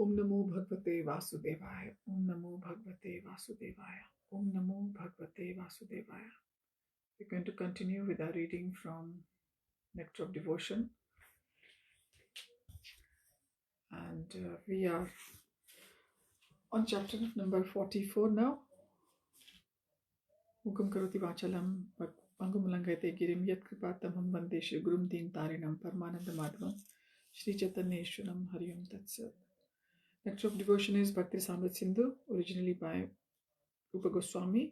Om Namo Bhagavate Vasudevaya. Om Namo Bhagavate Vasudevaya. Om Namo Bhagavate Vasudevaya. We're going to continue with our reading from Nectar of Devotion. And we are on chapter number 44 now. Mukam karoti vachalam Pangumulangate girim yat kripatamam vande Shri Gurum Deen Tarinam Paramananda Madhavam Shri Chaitanya-Eswaram Hariyam Tatsat. Nectar of Devotion is Bhakti-rasāmṛta-sindhu, originally by Rūpa Gosvāmī,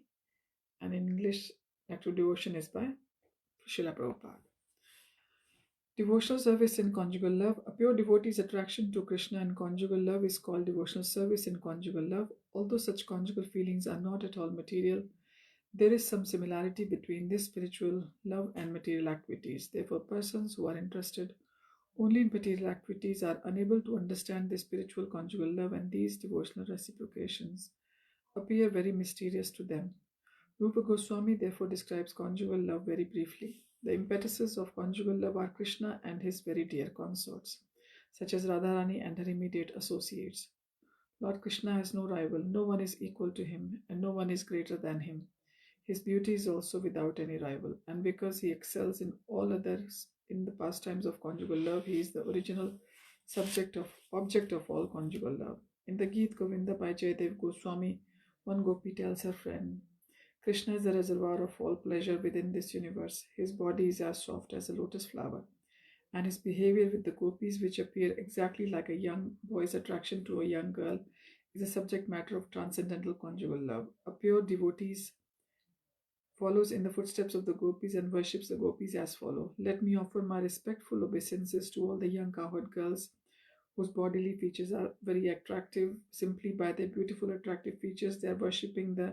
and in English, Nectar of Devotion is by Srila Prabhupada. Devotional service in conjugal love. A pure devotee's attraction to Krishna in conjugal love is called devotional service in conjugal love. Although such conjugal feelings are not at all material, there is some similarity between this spiritual love and material activities. Therefore, persons who are interested only in material activities are unable to understand the spiritual conjugal love, and these devotional reciprocations appear very mysterious to them. Rūpa Gosvāmī therefore describes conjugal love very briefly. The impetuses of conjugal love are Krishna and his very dear consorts, such as Radharani and her immediate associates. Lord Krishna has no rival, no one is equal to him, and no one is greater than him. His beauty is also without any rival, and because he excels in all others in the pastimes of conjugal love, he is the original object of all conjugal love. In the Gita Govinda by Jayadev Goswami, one gopi tells her friend, Krishna is the reservoir of all pleasure within this universe. His body is as soft as a lotus flower, and his behavior with the gopis, which appear exactly like a young boy's attraction to a young girl, is a subject matter of transcendental conjugal love. A pure devotee follows in the footsteps of the gopis and worships the gopis as follow. Let me offer my respectful obeisances to all the young cowherd girls whose bodily features are very attractive. Simply by their beautiful attractive features, they are worshipping the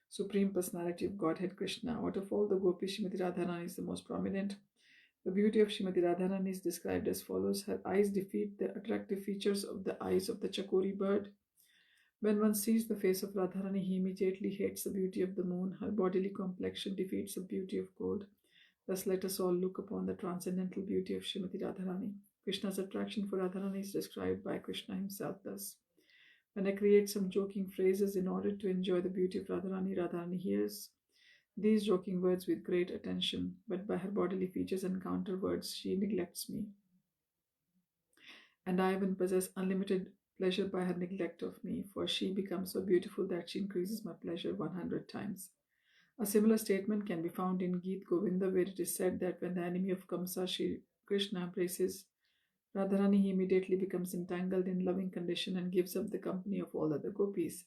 Supreme Personality of Godhead Krishna. Out of all the gopis, Srimati Radharani is the most prominent. The beauty of Srimati Radharani is described as follows. Her eyes defeat the attractive features of the eyes of the chakori bird. When one sees the face of Radharani, he immediately hates the beauty of the moon. Her bodily complexion defeats the beauty of gold. Thus let us all look upon the transcendental beauty of Srimati Radharani. Krishna's attraction for Radharani is described by Krishna himself thus. When I create some joking phrases in order to enjoy the beauty of Radharani, Radharani hears these joking words with great attention, but by her bodily features and counter words, she neglects me. And I even possess unlimited pleasure by her neglect of me, for she becomes so beautiful that she increases my pleasure 100 times. A similar statement can be found in Gita Govinda, where it is said that when the enemy of Kamsa, Shri Krishna, embraces Radharani, he immediately becomes entangled in loving condition and gives up the company of all other gopis.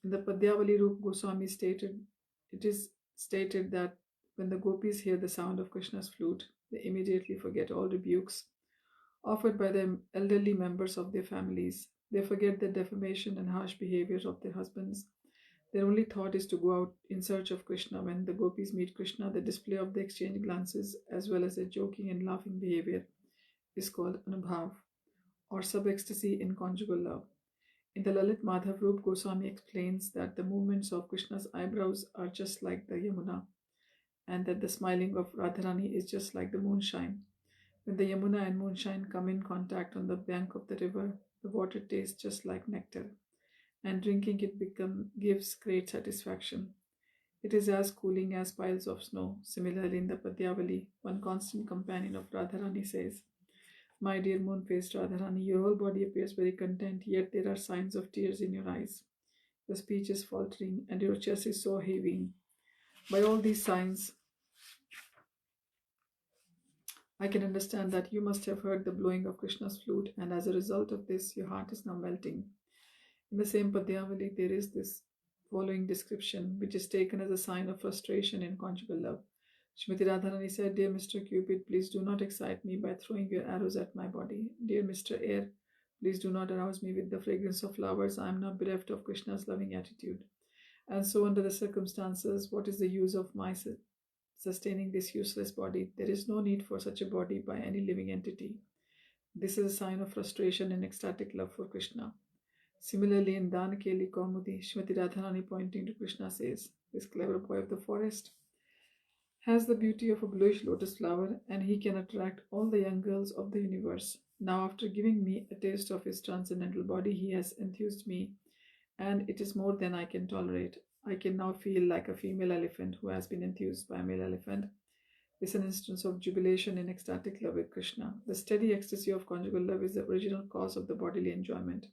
In the Padyavali, Rūpa Goswami it is stated that when the gopis hear the sound of Krishna's flute, they immediately forget all rebukes offered by the elderly members of their families. They forget the defamation and harsh behavior of their husbands. Their only thought is to go out in search of Krishna. When the gopis meet Krishna, the display of the exchanged glances as well as their joking and laughing behavior is called Anubhav, or sub-ecstasy in conjugal love. In the Lalit Madhav, Rūpa Goswami explains that the movements of Krishna's eyebrows are just like the Yamuna, and that the smiling of Radharani is just like the moonshine. When the Yamuna and moonshine come in contact on the bank of the river, the water tastes just like nectar, and drinking it gives great satisfaction. It is as cooling as piles of snow. Similarly, in the Padyavali, one constant companion of Radharani says, My dear moon-faced Radharani, your whole body appears very content, yet there are signs of tears in your eyes. Your speech is faltering, and your chest is so heaving. By all these signs, I can understand that you must have heard the blowing of Krishna's flute, and as a result of this, your heart is now melting. In the same Padyavali, there is this following description, which is taken as a sign of frustration in conjugal love. Srimati Radharani said, Dear Mr. Cupid, please do not excite me by throwing your arrows at my body. Dear Mr. Air, please do not arouse me with the fragrance of flowers. I am now bereft of Krishna's loving attitude. And so under the circumstances, what is the use of my sustaining this useless body? There is no need for such a body by any living entity. This is a sign of frustration and ecstatic love for Krishna. Similarly, in Danakeli Kaumudi, Srimati Radharani pointing to Krishna says, This clever boy of the forest has the beauty of a bluish lotus flower, and he can attract all the young girls of the universe. Now, after giving me a taste of his transcendental body, he has enthused me, and it is more than I can tolerate. I can now feel like a female elephant who has been enthused by a male elephant. Is an instance of jubilation in ecstatic love with Krishna. The steady ecstasy of conjugal love is the original cause of the bodily enjoyment.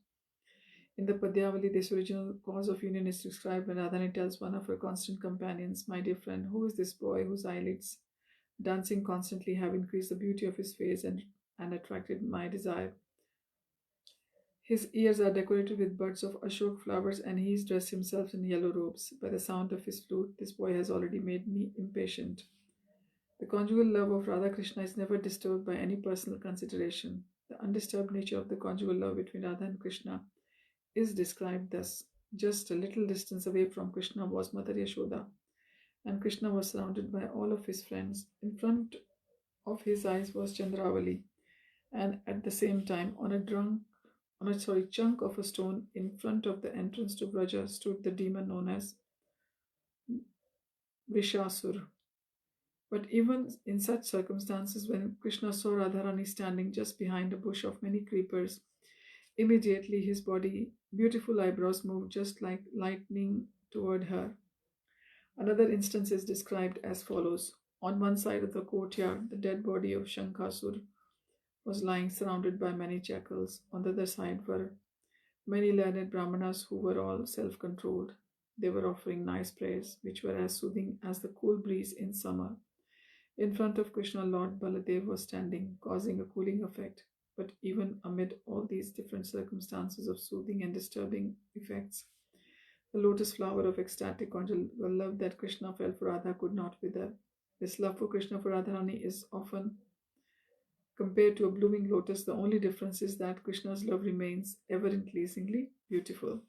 In the Padyavali, this original cause of union is described when Radharani tells one of her constant companions, "My dear friend, who is this boy whose eyelids, dancing constantly, have increased the beauty of his face and attracted my desire? His ears are decorated with buds of ashok flowers, and he is dressed himself in yellow robes. By the sound of his flute, this boy has already made me impatient." The conjugal love of Radha Krishna is never disturbed by any personal consideration. The undisturbed nature of the conjugal love between Radha and Krishna is described thus. Just a little distance away from Krishna was Mother Yashoda, and Krishna was surrounded by all of his friends. In front of his eyes was Chandravali, and at the same time, on a chunk of a stone in front of the entrance to Braja stood the demon known as Vrishasur. But even in such circumstances, when Krishna saw Radharani standing just behind a bush of many creepers, immediately his beautiful eyebrows moved just like lightning toward her. Another instance is described as follows. On one side of the courtyard, the dead body of Shankasur was lying surrounded by many jackals. On the other side were many learned brahmanas who were all self-controlled. They were offering nice prayers, which were as soothing as the cool breeze in summer. In front of Krishna, Lord Baladev was standing, causing a cooling effect. But even amid all these different circumstances of soothing and disturbing effects, the lotus flower of ecstatic conjugal love that Krishna felt for Radha could not wither. This love for Krishna for Radharani is often compared to a blooming lotus. The only difference is that Krishna's love remains ever increasingly beautiful.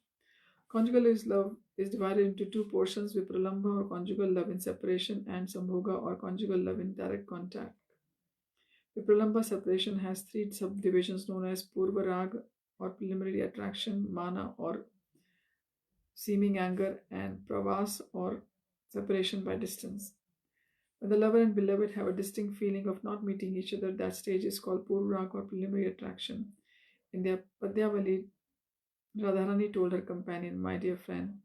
Conjugal love is divided into two portions: Vipralambha or conjugal love in separation, and Sambhoga or conjugal love in direct contact. Vipralambha separation has three subdivisions known as Purva Rag or preliminary attraction, Mana or seeming anger, and Pravas or separation by distance. When the lover and beloved have a distinct feeling of not meeting each other, that stage is called Purva Rag or preliminary attraction. In their Padyavali, Radharani told her companion, "My dear friend,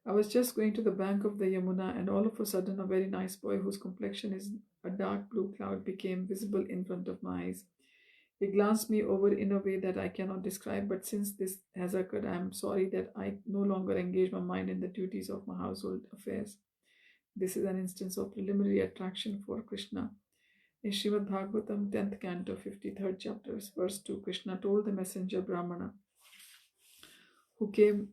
I was just going to the bank of the Yamuna, and all of a sudden a very nice boy whose complexion is a dark blue cloud became visible in front of my eyes. He glanced me over in a way that I cannot describe, but since this has occurred, I am sorry that I no longer engage my mind in the duties of my household affairs." This is an instance of preliminary attraction for Krishna. In Srimad Bhagavatam, 10th canto, 53rd chapter, verse 2, Krishna told the messenger Brahmana who came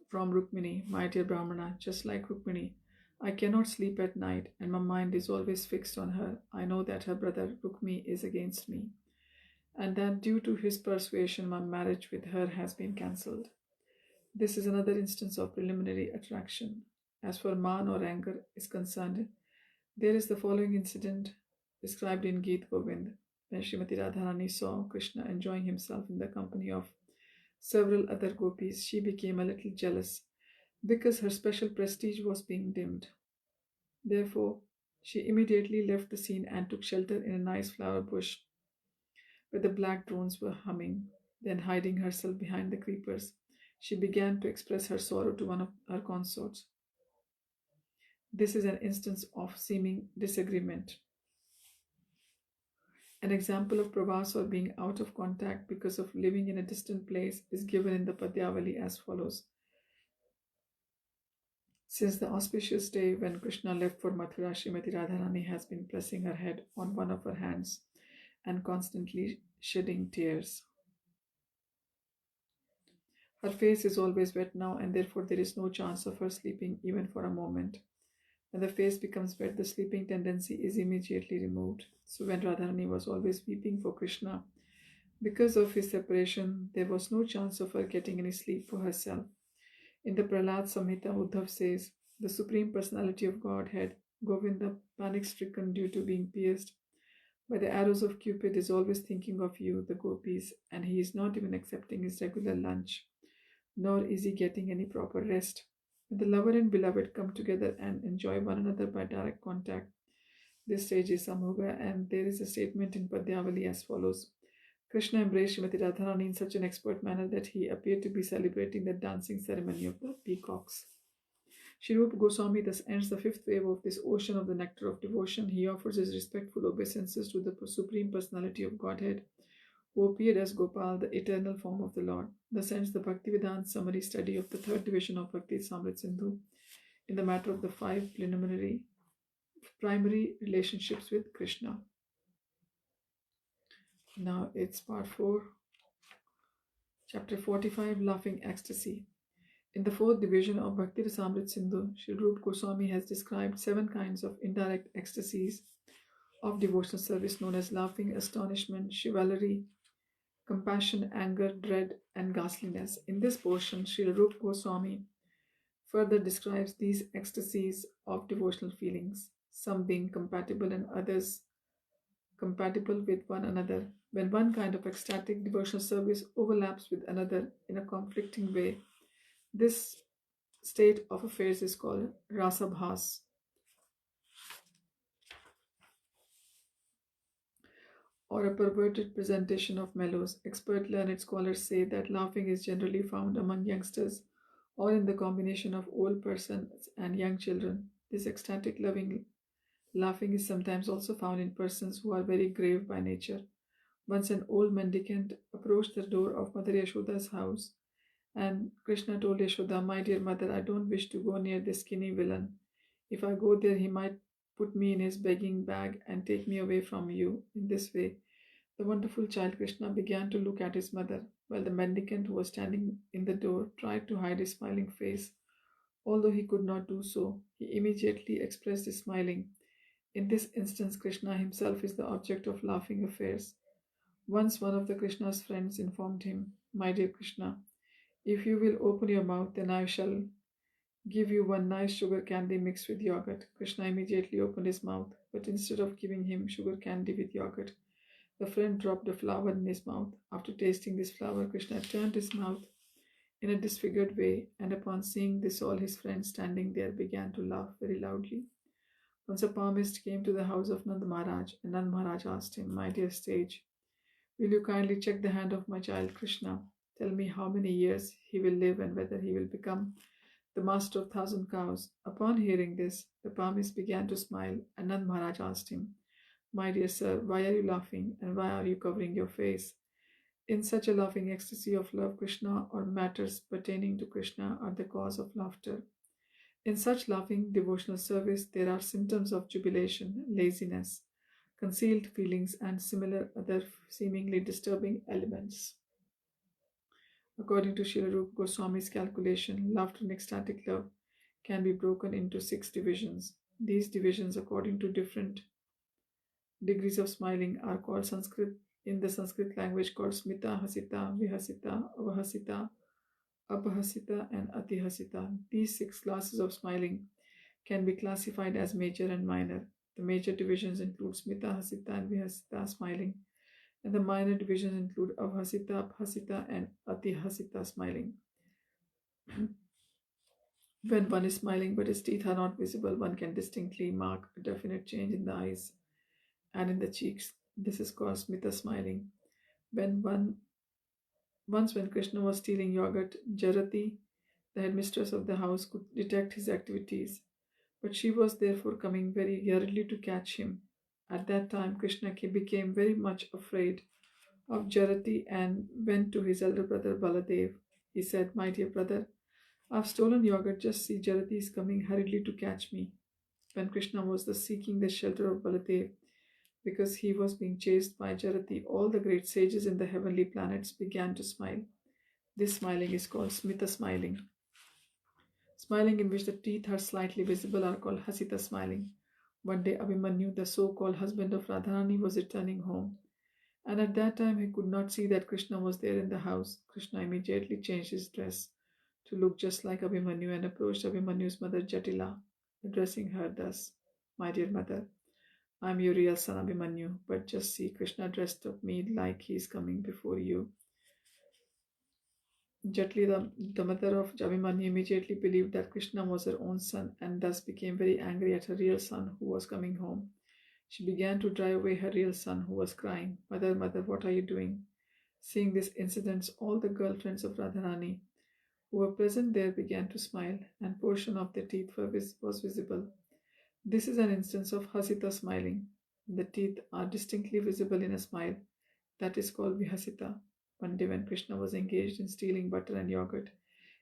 from Rukmini, "My dear Brahmana, just like Rukmini, I cannot sleep at night, and my mind is always fixed on her. I know that her brother Rukmi is against me, and that due to his persuasion, my marriage with her has been cancelled." This is another instance of preliminary attraction. As for man or anger is concerned, there is the following incident described in Geet Govind. When Srimati Radharani saw Krishna enjoying himself in the company of several other gopis, she became a little jealous because her special prestige was being dimmed. Therefore, she immediately left the scene and took shelter in a nice flower bush where the black drones were humming. Then, hiding herself behind the creepers, she began to express her sorrow to one of her consorts. This is an instance of seeming disagreement. An example of pravas or being out of contact because of living in a distant place is given in the Padyavali as follows. Since the auspicious day when Krishna left for Mathura, Srimati Radharani has been pressing her head on one of her hands and constantly shedding tears. Her face is always wet now, and therefore there is no chance of her sleeping even for a moment. When the face becomes wet, the sleeping tendency is immediately removed. So when Radharani was always weeping for Krishna because of his separation, there was no chance of her getting any sleep for herself. In the Prahlad Samhita, Uddhav says, "The Supreme Personality of Godhead, Govinda, panic-stricken due to being pierced by the arrows of Cupid, is always thinking of you, the gopis, and he is not even accepting his regular lunch, nor is he getting any proper rest." When the lover and beloved come together and enjoy one another by direct contact, this stage is Samhoga, and there is a statement in Padyavali as follows. Krishna embraced Srimati Radharani in such an expert manner that he appeared to be celebrating the dancing ceremony of the peacocks. Sri Rūpa Gosvāmī thus ends the fifth wave of this ocean of the nectar of devotion. He offers his respectful obeisances to the Supreme Personality of Godhead, who appeared as Gopal, the eternal form of the Lord. Thus ends the Bhaktivedanta summary study of the third division of Bhakti-rasāmṛta-sindhu in the matter of the 5 primary relationships with Krishna. Now it's part 4, chapter 45, Laughing Ecstasy. In the fourth division of Bhakti-rasāmṛta-sindhu, Sri Rūpa Gosvāmī has described 7 kinds of indirect ecstasies of devotional service known as laughing, astonishment, chivalry, compassion, anger, dread, and ghastliness. In this portion, Sri Rūpa Gosvāmī further describes these ecstasies of devotional feelings, some being compatible and others compatible with one another. When one kind of ecstatic devotional service overlaps with another in a conflicting way, this state of affairs is called rasabhas. Or a perverted presentation of mellows. Expert learned scholars say that laughing is generally found among youngsters or in the combination of old persons and young children. This ecstatic laughing is sometimes also found in persons who are very grave by nature. Once an old mendicant approached the door of Mother Yashoda's house, and Krishna told Yashoda, "My dear mother, I don't wish to go near this skinny villain. If I go there, he might put me in his begging bag and take me away from you." In this way, the wonderful child Krishna began to look at his mother, while the mendicant who was standing in the door tried to hide his smiling face. Although he could not do so, he immediately expressed his smiling. In this instance, Krishna himself is the object of laughing affairs. Once one of the Krishna's friends informed him, "My dear Krishna, if you will open your mouth, then I shall give you one nice sugar candy mixed with yogurt." Krishna immediately opened his mouth, but instead of giving him sugar candy with yogurt, the friend dropped a flower in his mouth. After tasting this flower, Krishna turned his mouth in a disfigured way, and upon seeing this, all his friends standing there began to laugh very loudly. Once a palmist came to the house of Nand Maharaj, and Nand Maharaj asked him, "My dear sage, will you kindly check the hand of my child Krishna? Tell me how many years he will live and whether he will become the master of 1,000 cows." Upon hearing this, the palmist began to smile, and Nand Maharaj asked him, "My dear sir, why are you laughing, and why are you covering your face?" In such a laughing ecstasy of love, Krishna or matters pertaining to Krishna are the cause of laughter. In such laughing devotional service, there are symptoms of jubilation, laziness, concealed feelings, and similar other seemingly disturbing elements. According to Srila Rūpa Goswami's calculation, laughter and ecstatic love can be broken into 6 divisions. These divisions, according to different degrees of smiling, are called in the Sanskrit language called smita, hasita, vihasita, avahasita, apahasita, and atihasita. These 6 classes of smiling can be classified as major and minor. The major divisions include smita, hasita, and vihasita smiling, and the minor divisions include avhasita, apahasita, and atihasita smiling. When one is smiling but his teeth are not visible, one can distinctly mark a definite change in the eyes and in the cheeks. This is called smita smiling. Once when Krishna was stealing yogurt, Jarati, the headmistress of the house, could detect his activities, but she was therefore coming very hurriedly to catch him. At that time, Krishna became very much afraid of Jarati and went to his elder brother Baladev. He said, "My dear brother, I've stolen yogurt, just see, Jarati is coming hurriedly to catch me." When Krishna was thus seeking the shelter of Baladev, because he was being chased by Jarati, all the great sages in the heavenly planets began to smile. This smiling is called smita smiling. Smiling in which the teeth are slightly visible are called hasita smiling. One day Abhimanyu, the so-called husband of Radharani, was returning home, and at that time he could not see that Krishna was there in the house. Krishna immediately changed his dress to look just like Abhimanyu and approached Abhimanyu's mother Jatila, addressing her thus, "My dear mother, I am your real son Abhimanyu, but just see, Krishna dressed up me like he is coming before you." Jatli, the mother of Abhimanyu, immediately believed that Krishna was her own son and thus became very angry at her real son who was coming home. She began to drive away her real son who was crying, "Mother, mother, what are you doing? Seeing this incident, all the girlfriends of Radharani who were present there began to smile, and portion of their teeth was visible. This is an instance of hasita smiling. The teeth are distinctly visible in a smile. That is called vihasita. One day when Krishna was engaged in stealing butter and yogurt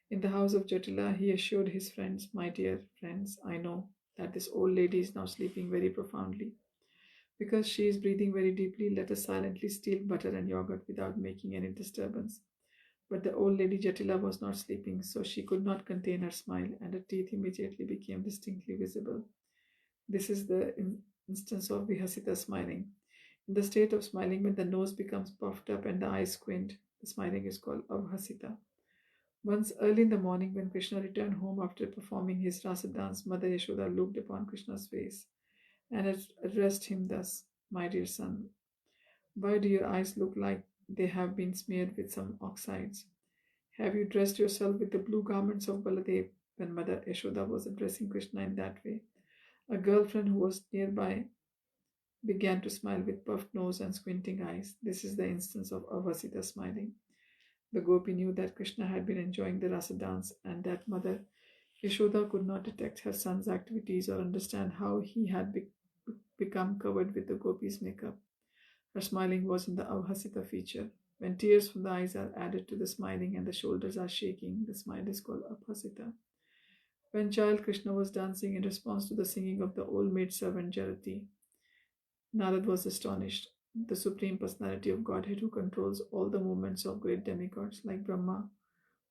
in the house of Jatila, he assured his friends, "My dear friends, I know that this old lady is now sleeping very profoundly. Because she is breathing very deeply, let us silently steal butter and yogurt without making any disturbance." But the old lady Jatila was not sleeping, so she could not contain her smile, and her teeth immediately became distinctly visible. This is the instance of vihasita smiling. In the state of smiling, when the nose becomes puffed up and the eyes squint, the smiling is called avhasita. Once early in the morning, when Krishna returned home after performing his rasa dance, Mother Yashoda looked upon Krishna's face and addressed him thus: "My dear son, why do your eyes look like they have been smeared with some oxides? Have you dressed yourself with the blue garments of Baladev?" When Mother Yashoda was addressing Krishna in that way, a girlfriend who was nearby began to smile with puffed nose and squinting eyes. This is the instance of avhasita smiling. The gopi knew that Krishna had been enjoying the rasa dance, and that Mother Yashoda could not detect her son's activities or understand how he had become covered with the gopi's makeup. Her smiling was in the avhasita feature. When tears from the eyes are added to the smiling and the shoulders are shaking, the smile is called abhasita. When child Krishna was dancing in response to the singing of the old maid servant Jarati, Narad was astonished. The Supreme Personality of Godhead, who controls all the movements of great demigods like Brahma,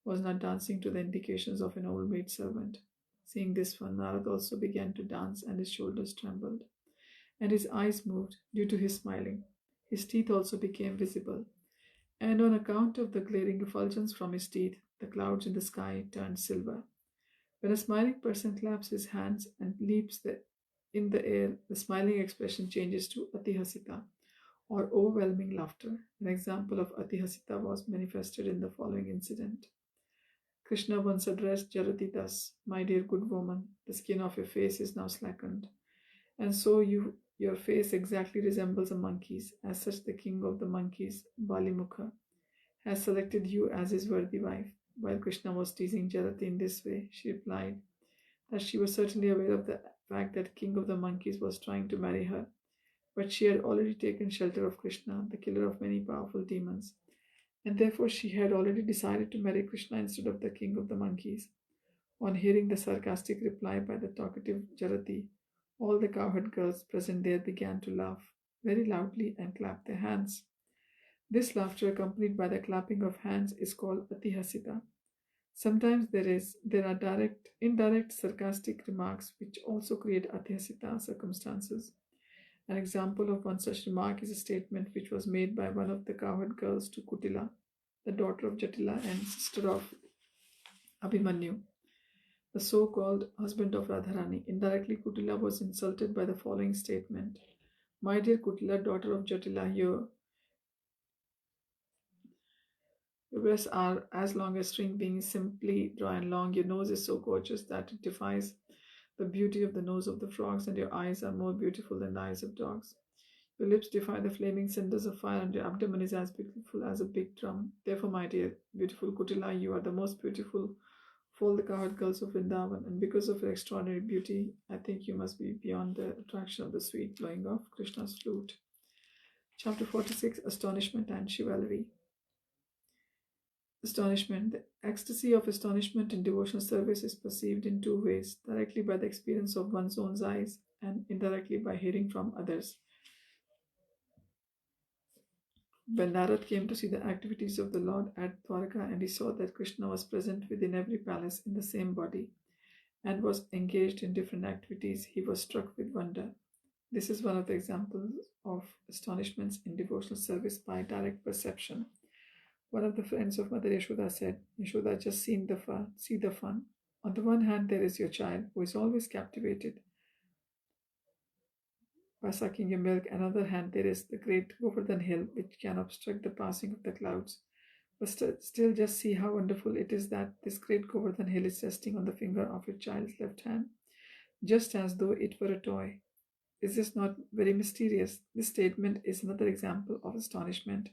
was not dancing to the indications of an old maid servant. Seeing this one, Narad also began to dance, and his shoulders trembled, and his eyes moved due to his smiling. His teeth also became visible, and on account of the glaring effulgence from his teeth, the clouds in the sky turned silver. When a smiling person claps his hands and leaps in the air, the smiling expression changes to atihasita, or overwhelming laughter. An example of atihasita was manifested in the following incident. Krishna once addressed Jarati thus: "My dear good woman, the skin of your face is now slackened, and so your face exactly resembles a monkey's. As such, the king of the monkeys, Balimukha, has selected you as his worthy wife." While Krishna was teasing Jarati in this way, she replied that she was certainly aware of the fact that king of the monkeys was trying to marry her, but she had already taken shelter of Krishna, the killer of many powerful demons, and therefore she had already decided to marry Krishna instead of the king of the monkeys. On hearing the sarcastic reply by the talkative Jarati, all the cowherd girls present there began to laugh very loudly and clap their hands. This laughter, accompanied by the clapping of hands, is called atihasita. Sometimes there are indirect, sarcastic remarks which also create atihasita circumstances. An example of one such remark is a statement which was made by one of the cowherd girls to Kutila, the daughter of Jatila and sister of Abhimanyu, the so-called husband of Radharani. Indirectly, Kutila was insulted by the following statement: "My dear Kutila, daughter of Jatila, your breasts are as long as string, being simply dry and long. Your nose is so gorgeous that it defies the beauty of the nose of the frogs, and your eyes are more beautiful than the eyes of dogs. Your lips defy the flaming cinders of fire, and your abdomen is as beautiful as a big drum. Therefore, my dear, beautiful Kutila, you are the most beautiful of all the cowherd girls of Vrindavan, and because of your extraordinary beauty, I think you must be beyond the attraction of the sweet blowing of Krishna's flute." Chapter 46: Astonishment and Chivalry. Astonishment. The ecstasy of astonishment in devotional service is perceived in two ways: directly by the experience of one's own eyes, and indirectly by hearing from others. When Narad came to see the activities of the Lord at Dwarka, and he saw that Krishna was present within every palace in the same body and was engaged in different activities, he was struck with wonder. This is one of the examples of astonishments in devotional service by direct perception. One of the friends of Mother Yashoda said, "Yashoda, just see the fun. On the one hand, there is your child, who is always captivated by sucking your milk. On the other hand, there is the great Govardhan hill, which can obstruct the passing of the clouds. But still, just see how wonderful it is that this great Govardhan hill is resting on the finger of your child's left hand, just as though it were a toy. Is this not very mysterious?" This statement is another example of astonishment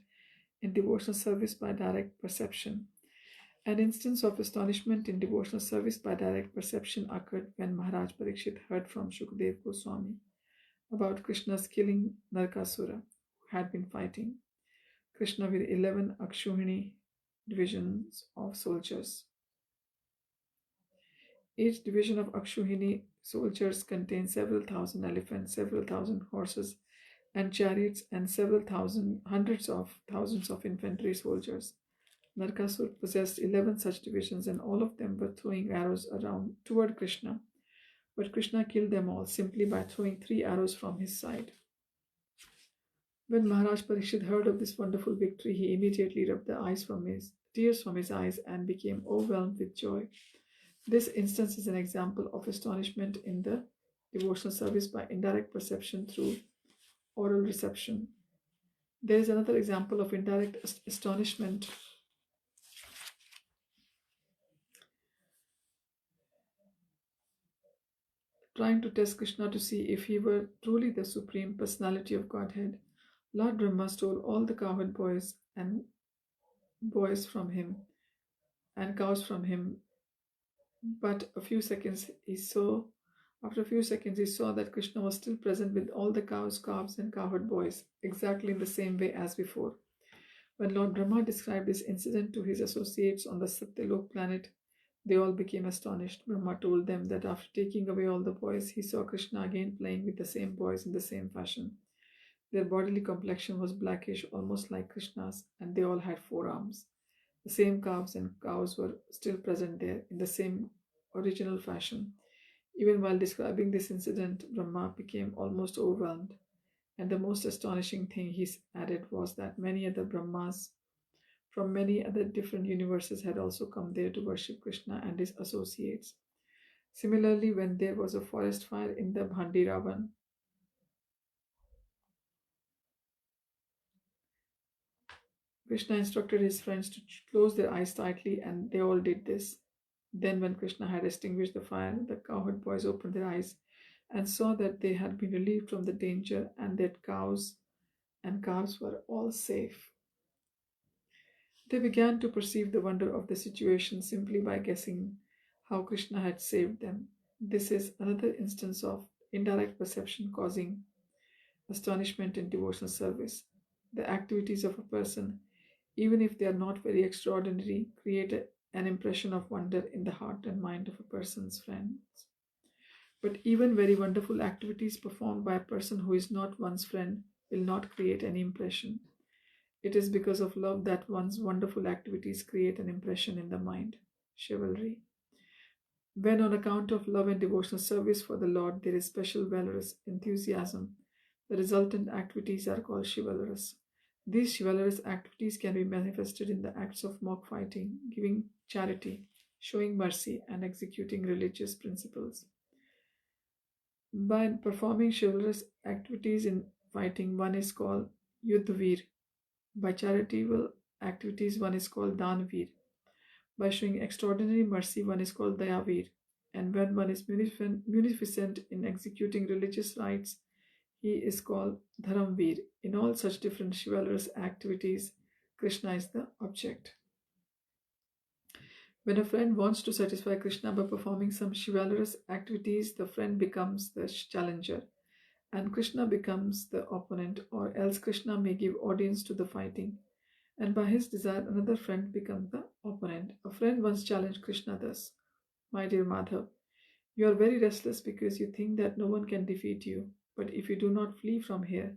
in devotional service by direct perception. An instance of astonishment in devotional service by direct perception occurred when Maharaj Parikshit heard from Shukdev Gosvāmī about Krishna's killing Narakasura, who had been fighting Krishna with 11 Akshuhini divisions of soldiers. Each division of Akshuhini soldiers contained several thousand elephants, several thousand horses and chariots, and hundreds of thousands of infantry soldiers. Narakasura possessed 11 such divisions, and all of them were throwing arrows around toward Krishna. But Krishna killed them all simply by throwing 3 arrows from his side. When Maharaj Parikshit heard of this wonderful victory, he immediately rubbed the tears from his eyes and became overwhelmed with joy. This instance is an example of astonishment in the devotional service by indirect perception through oral reception. There is another example of indirect astonishment trying to test Krishna to see if he were truly the Supreme Personality of Godhead. Lord Brahma stole all the cowherd boys and boys from him and cows from him, but after a few seconds he saw that Krishna was still present with all the cows, calves and cowherd boys, exactly in the same way as before. When Lord Brahma described this incident to his associates on the Satyalok planet, they all became astonished. Brahma told them that after taking away all the boys, he saw Krishna again playing with the same boys in the same fashion. Their bodily complexion was blackish, almost like Krishna's, and they all had 4 arms. The same calves and cows were still present there in the same original fashion. Even while describing this incident, Brahma became almost overwhelmed. And the most astonishing thing he added was that many other Brahmas from many other different universes had also come there to worship Krishna and his associates. Similarly, when there was a forest fire in the Bhandi-Ravan, Krishna instructed his friends to close their eyes tightly, and they all did this. Then, when Krishna had extinguished the fire, the cowherd boys opened their eyes and saw that they had been relieved from the danger and that cows and calves were all safe. They began to perceive the wonder of the situation simply by guessing how Krishna had saved them. This is another instance of indirect perception causing astonishment in devotional service. The activities of a person, even if they are not very extraordinary, create an impression of wonder in the heart and mind of a person's friends. But even very wonderful activities performed by a person who is not one's friend will not create any impression. It is because of love that one's wonderful activities create an impression in the mind. Chivalry. When on account of love and devotional service for the Lord there is special valorous enthusiasm, the resultant activities are called chivalrous. These chivalrous activities can be manifested in the acts of mock fighting, giving charity, showing mercy, and executing religious principles. By performing chivalrous activities in fighting, one is called Yuddhavir. By charitable activities, one is called Danvir. By showing extraordinary mercy, one is called Dayavir. And when one is munificent in executing religious rites, he is called Dharamvir. In all such different chivalrous activities, Krishna is the object. When a friend wants to satisfy Krishna by performing some chivalrous activities, the friend becomes the challenger and Krishna becomes the opponent, or else Krishna may give audience to the fighting, and by his desire another friend becomes the opponent. A friend once challenged Krishna thus: "My dear Madhav, you are very restless because you think that no one can defeat you, but if you do not flee from here,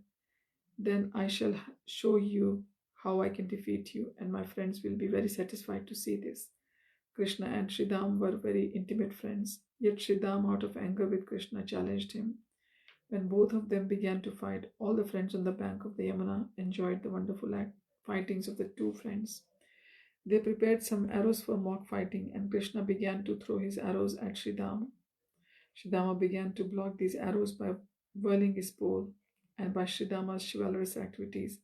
then I shall show you how I can defeat you, and my friends will be very satisfied to see this." Krishna and Sridham were very intimate friends, yet Sridham, out of anger with Krishna, challenged him. When both of them began to fight, all the friends on the bank of the Yamuna enjoyed the wonderful fightings of the 2 friends. They prepared some arrows for mock fighting, and Krishna began to throw his arrows at Sridhama. Sridhama began to block these arrows by whirling his pole, and by Sridhama's chivalrous activities,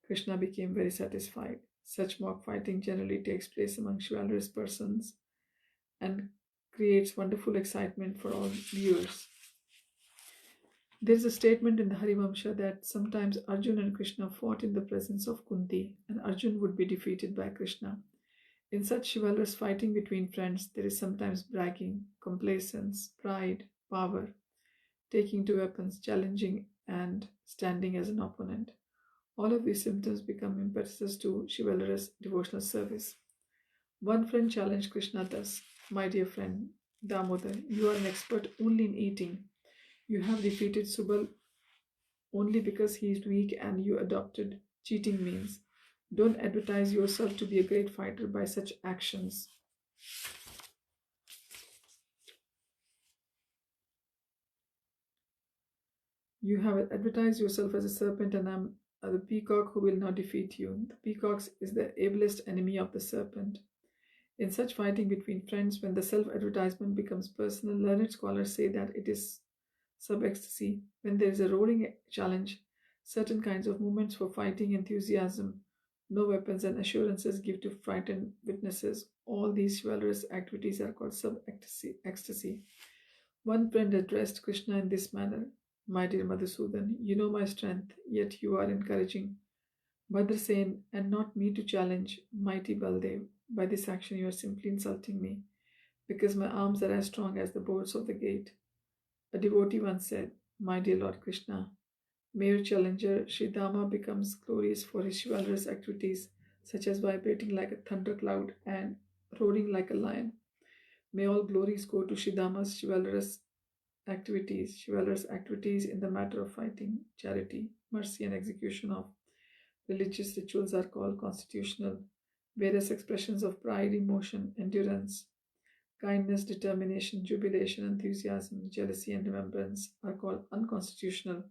Krishna became very satisfied. Such mock fighting generally takes place among chivalrous persons and creates wonderful excitement for all viewers. There is a statement in the Harivamsha that sometimes Arjuna and Krishna fought in the presence of Kunti, and Arjuna would be defeated by Krishna. In such chivalrous fighting between friends, there is sometimes bragging, complacence, pride, power, taking to weapons, challenging, and standing as an opponent. All of these symptoms become impetuses to chivalrous devotional service. One friend challenged Krishna thus: "My dear friend Damodar, you are an expert only in eating. You have defeated Subal only because he is weak and you adopted cheating means. Don't advertise yourself to be a great fighter by such actions." You have advertised yourself as a serpent, and I'm the peacock who will not defeat you. The peacock is the ablest enemy of the serpent. In such fighting between friends, when the self-advertisement becomes personal, learned scholars say that it is sub-ecstasy. When there is a roaring challenge, certain kinds of movements for fighting enthusiasm, no weapons and assurances give to frightened witnesses. All these chivalrous activities are called sub-ecstasy. One friend addressed Krishna in this manner: "My dear Madhusudan, you know my strength, yet you are encouraging Bhadrasen and not me to challenge mighty Baldev. By this action you are simply insulting me, because my arms are as strong as the bolts of the gate." A devotee once said: "My dear Lord Krishna, may your challenger Sridama becomes glorious for his chivalrous activities, such as vibrating like a thundercloud and roaring like a lion. May all glories go to Sridama's chivalrous activities in the matter of fighting, charity, mercy, and execution of religious rituals are called constitutional. Various expressions of pride, emotion, endurance, kindness, determination, jubilation, enthusiasm, jealousy, and remembrance are called unconstitutional."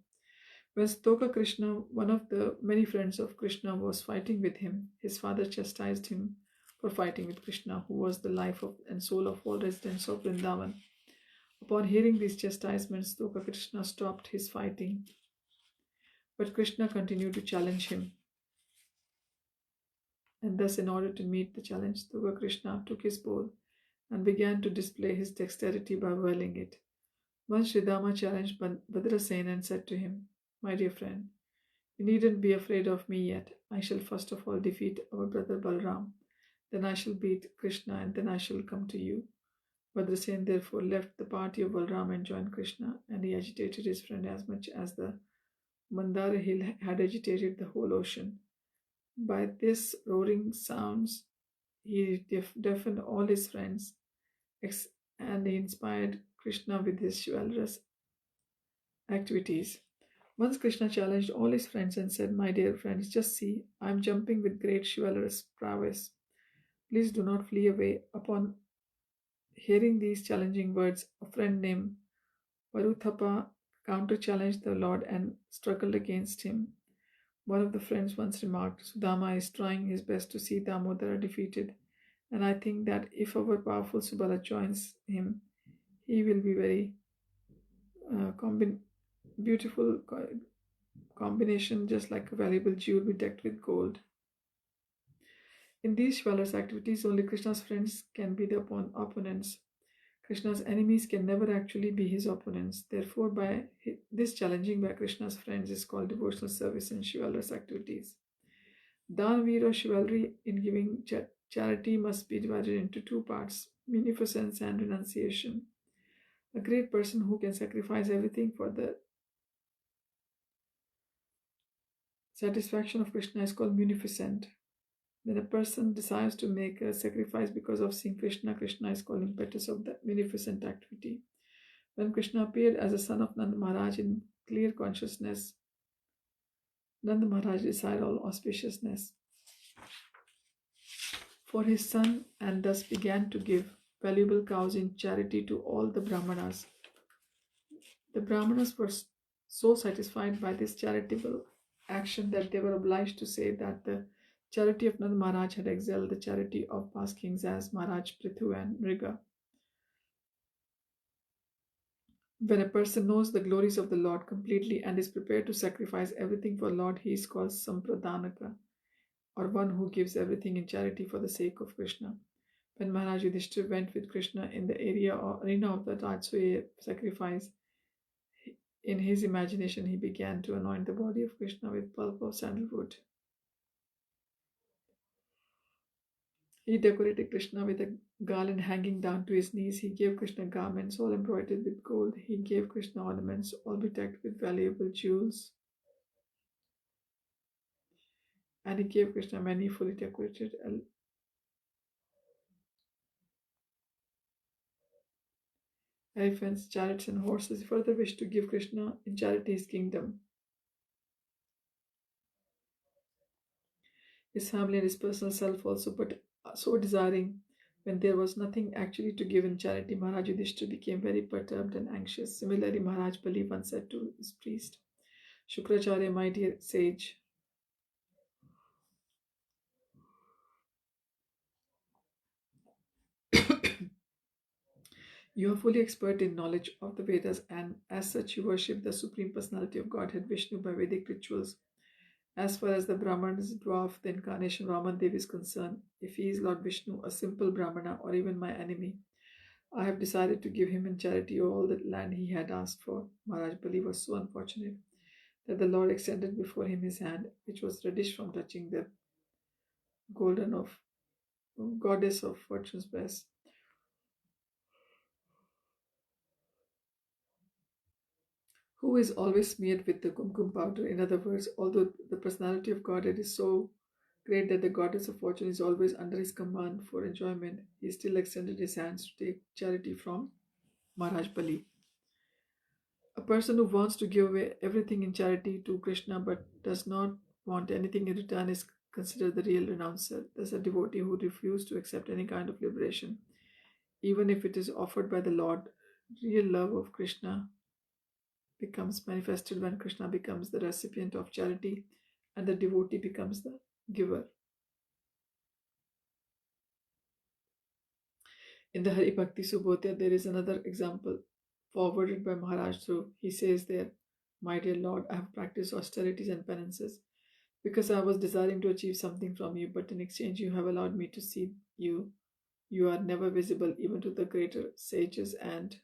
When Stoka Krishna, one of the many friends of Krishna, was fighting with him, his father chastised him for fighting with Krishna, who was the life and soul of all residents of Vrindavan. Upon hearing these chastisements, Stoka Krishna stopped his fighting, but Krishna continued to challenge him. And thus, in order to meet the challenge, Stoka Krishna took his bow and began to display his dexterity by whirling it. Once Sridama challenged Bhadrasena and said to him: "My dear friend, you needn't be afraid of me yet. I shall first of all defeat our brother Balram. Then I shall beat Krishna, and then I shall come to you." Bhadrasena therefore left the party of Balram and joined Krishna, and he agitated his friend as much as the Mandara hill had agitated the whole ocean. By this roaring sounds, he deafened all his friends, and he inspired Krishna with his chivalrous activities. Once Krishna challenged all his friends and said: "My dear friends, just see, I am jumping with great chivalrous prowess. Please do not flee away." Upon hearing these challenging words, a friend named Varuthapa counter-challenged the Lord and struggled against him. One of the friends once remarked: "Sudama is trying his best to see Damodara defeated, and I think that if our powerful Subala joins him, he will be very beautiful combination, just like a valuable jewel bedecked with gold." In these chivalrous activities, only Krishna's friends can be the opponents. Krishna's enemies can never actually be his opponents. Therefore, this challenging by Krishna's friends is called devotional service and chivalrous activities. Danveer or chivalry in giving charity must be divided into two parts: munificence and renunciation. A great person who can sacrifice everything for the satisfaction of Krishna is called munificent. When a person desires to make a sacrifice because of seeing Krishna, Krishna is called impetus of the munificent activity. When Krishna appeared as a son of Nanda Maharaj in clear consciousness, Nanda Maharaj desired all auspiciousness for his son and thus began to give valuable cows in charity to all the Brahmanas. The Brahmanas were so satisfied by this charitable action that they were obliged to say that the charity of Nanda Maharaj had excelled the charity of past kings as Maharaj Prithu and Mriga. When a person knows the glories of the Lord completely and is prepared to sacrifice everything for Lord, he is called Sampradhanaka, or one who gives everything in charity for the sake of Krishna. When Maharaj Yudhishthira went with Krishna in the arena of the Rajasuya sacrifice, In his imagination, he began to anoint the body of Krishna with pulp of sandalwood. He decorated Krishna with a garland hanging down to his knees. He gave Krishna garments all embroidered with gold. He gave Krishna ornaments all bedecked with valuable jewels. And he gave Krishna many fully decorated elephants, chariots, and horses. He further wished to give Krishna in charity his kingdom, his family, and his personal self also, but so desiring when there was nothing actually to give in charity, Maharaj Yudhishthira became very perturbed and anxious. Similarly, Maharaj Bali once said to his priest, Shukracharya, my dear sage, you are fully expert in knowledge of the Vedas, and as such you worship the Supreme Personality of Godhead Vishnu by Vedic rituals. As far as the Brahman's dwarf, the incarnation Vaman Dev is concerned, if he is Lord Vishnu, a simple Brahmana, or even my enemy, I have decided to give him in charity all the land he had asked for. Maharaj Bali was so unfortunate that the Lord extended before him his hand, which was reddish from touching the golden of goddess of fortune's best, who is always smeared with the kumkum powder. In other words, although the personality of Godhead is so great that the goddess of fortune is always under his command for enjoyment, he still extended his hands to take charity from Maharaj Bali. A person who wants to give away everything in charity to Krishna but does not want anything in return is considered the real renouncer. Thus, a devotee who refuses to accept any kind of liberation, even if it is offered by the Lord. Real love of Krishna becomes manifested when Krishna becomes the recipient of charity and the devotee becomes the giver. In the Hari Bhakti Subodhya, there is another example forwarded by Maharaj Dhruv. He says there, my dear Lord, I have practiced austerities and penances because I was desiring to achieve something from you, but in exchange you have allowed me to see you. You are never visible even to the greater sages and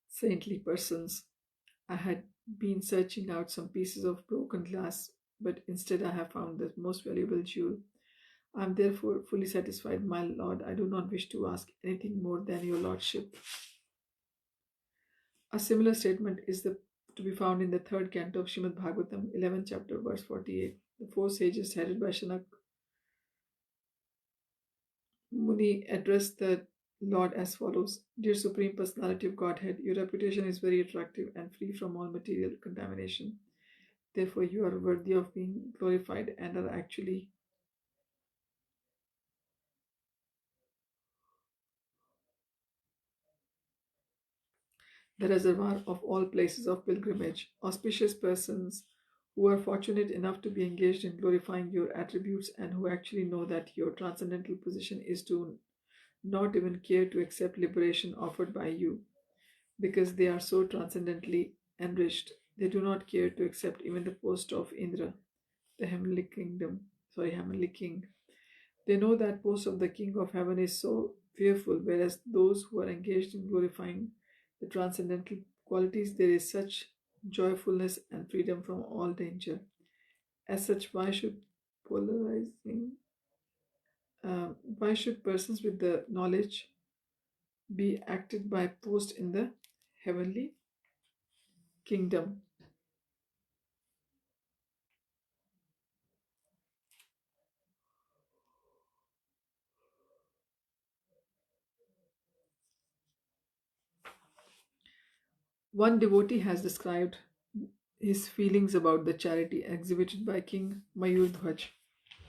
saintly persons. I had been searching out some pieces of broken glass, but instead I have found the most valuable jewel. I am therefore fully satisfied, my Lord. I do not wish to ask anything more than your Lordship. A similar statement is to be found in the third canto of Srimad Bhagavatam, 11th chapter, verse 48. The four sages headed by Shanak Muni addressed the Lord as follows: Dear Supreme Personality of Godhead, your reputation is very attractive and free from all material contamination. Therefore, you are worthy of being glorified and are actually the reservoir of all places of pilgrimage. Auspicious persons who are fortunate enough to be engaged in glorifying your attributes and who actually know that your transcendental position is to not even care to accept liberation offered by you because they are so transcendently enriched. They do not care to accept even the post of Indra, the heavenly king. They know that post of the king of heaven is so fearful, whereas those who are engaged in glorifying the transcendental qualities, there is such joyfulness and freedom from all danger. As such, polarizing? Why should persons with the knowledge be acted by post in the heavenly kingdom? One devotee has described his feelings about the charity exhibited by King Mayurdhwaj.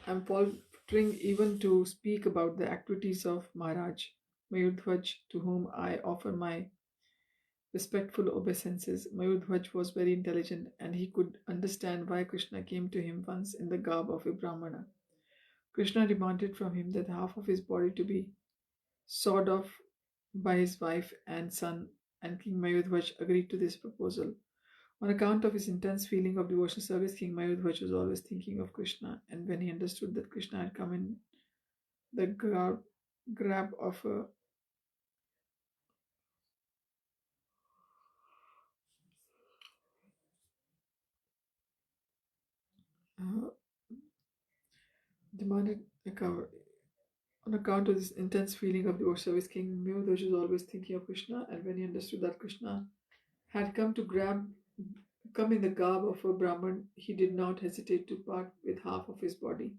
I am faltering even to speak about the activities of Maharaj Mayurdhwaj, to whom I offer my respectful obeisances. Mayurdhwaj was very intelligent and he could understand why Krishna came to him once in the garb of a Brahmana. Krishna demanded from him that half of his body to be sawed off by his wife and son, and King Mayurdhwaj agreed to this proposal. On account of his intense feeling of devotional service, King Mayurdhwaj was always thinking of Krishna, and when he understood that Krishna had come in the grab of a demanded on account of this intense feeling of devotional service. King Mewdaj was always thinking of Krishna, and when he understood that Krishna had come in the garb of a Brahman, he did not hesitate to part with half of his body.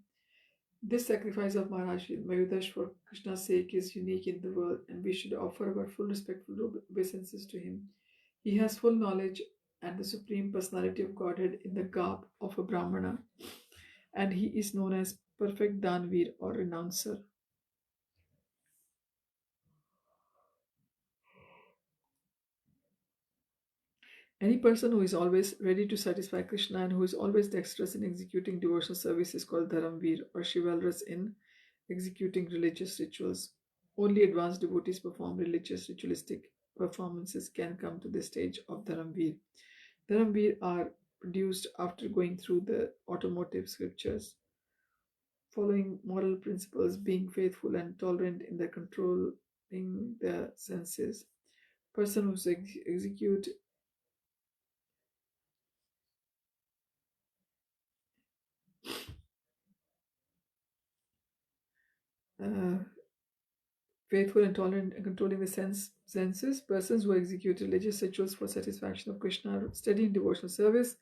This sacrifice of Maharaj Mayudash for Krishna's sake is unique in the world, and we should offer our full respectful obeisances to him. He has full knowledge and the Supreme Personality of Godhead in the garb of a Brahmana, and he is known as perfect Danveer or renouncer. Any person who is always ready to satisfy Krishna and who is always dexterous in executing devotional service is called Dharamveer or chivalrous in executing religious rituals. Only advanced devotees perform religious ritualistic performances can come to the stage of Dharamveer. Dharamveer are produced after going through the automotive scriptures, following moral principles, being faithful and tolerant in their controlling their senses. Person who execute faithful and tolerant and controlling the senses, persons who execute religious rituals for satisfaction of Krishna are steady in devotional service,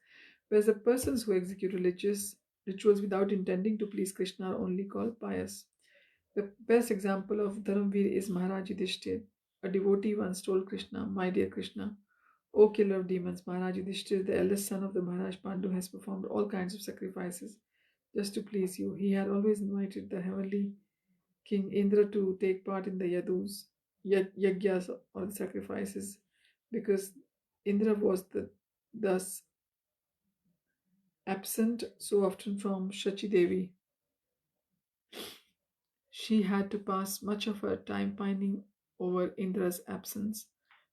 whereas the persons who execute religious rituals without intending to please Krishna are only called pious. The best example of Dharamveer is Maharaj Yudhishthir. A devotee once told Krishna, "My dear Krishna, O killer of demons, Maharaj Yudhishthir, the eldest son of the Maharaj Pandu, has performed all kinds of sacrifices just to please you. He had always invited the heavenly King Indra to take part in the yagyas or the sacrifices, because Indra was thus absent so often from Shachi Devi. She had to pass much of her time pining over Indra's absence,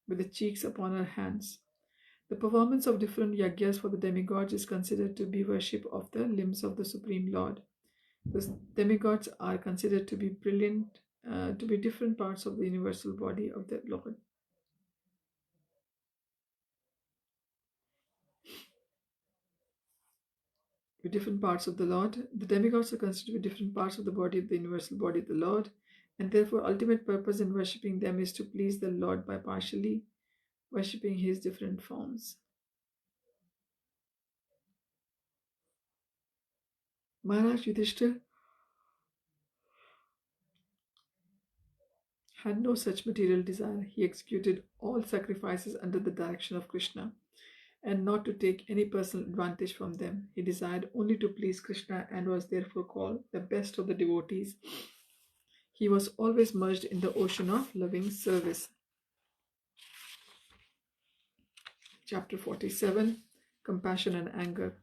with the cheeks upon her hands. The performance of different yagyas for the demigods is considered to be worship of the limbs of the Supreme Lord. The demigods are considered to be to be different parts of the universal body of the Lord. With different parts of the Lord, the demigods are considered to be different parts of the body of the universal body of the Lord, and therefore ultimate purpose in worshipping them is to please the Lord by partially worshipping his different forms. Maharaj Yudhishthira had no such material desire. He executed all sacrifices under the direction of Krishna, and not to take any personal advantage from them. He desired only to please Krishna and was therefore called the best of the devotees. He was always merged in the ocean of loving service. Chapter 47, Compassion and Anger.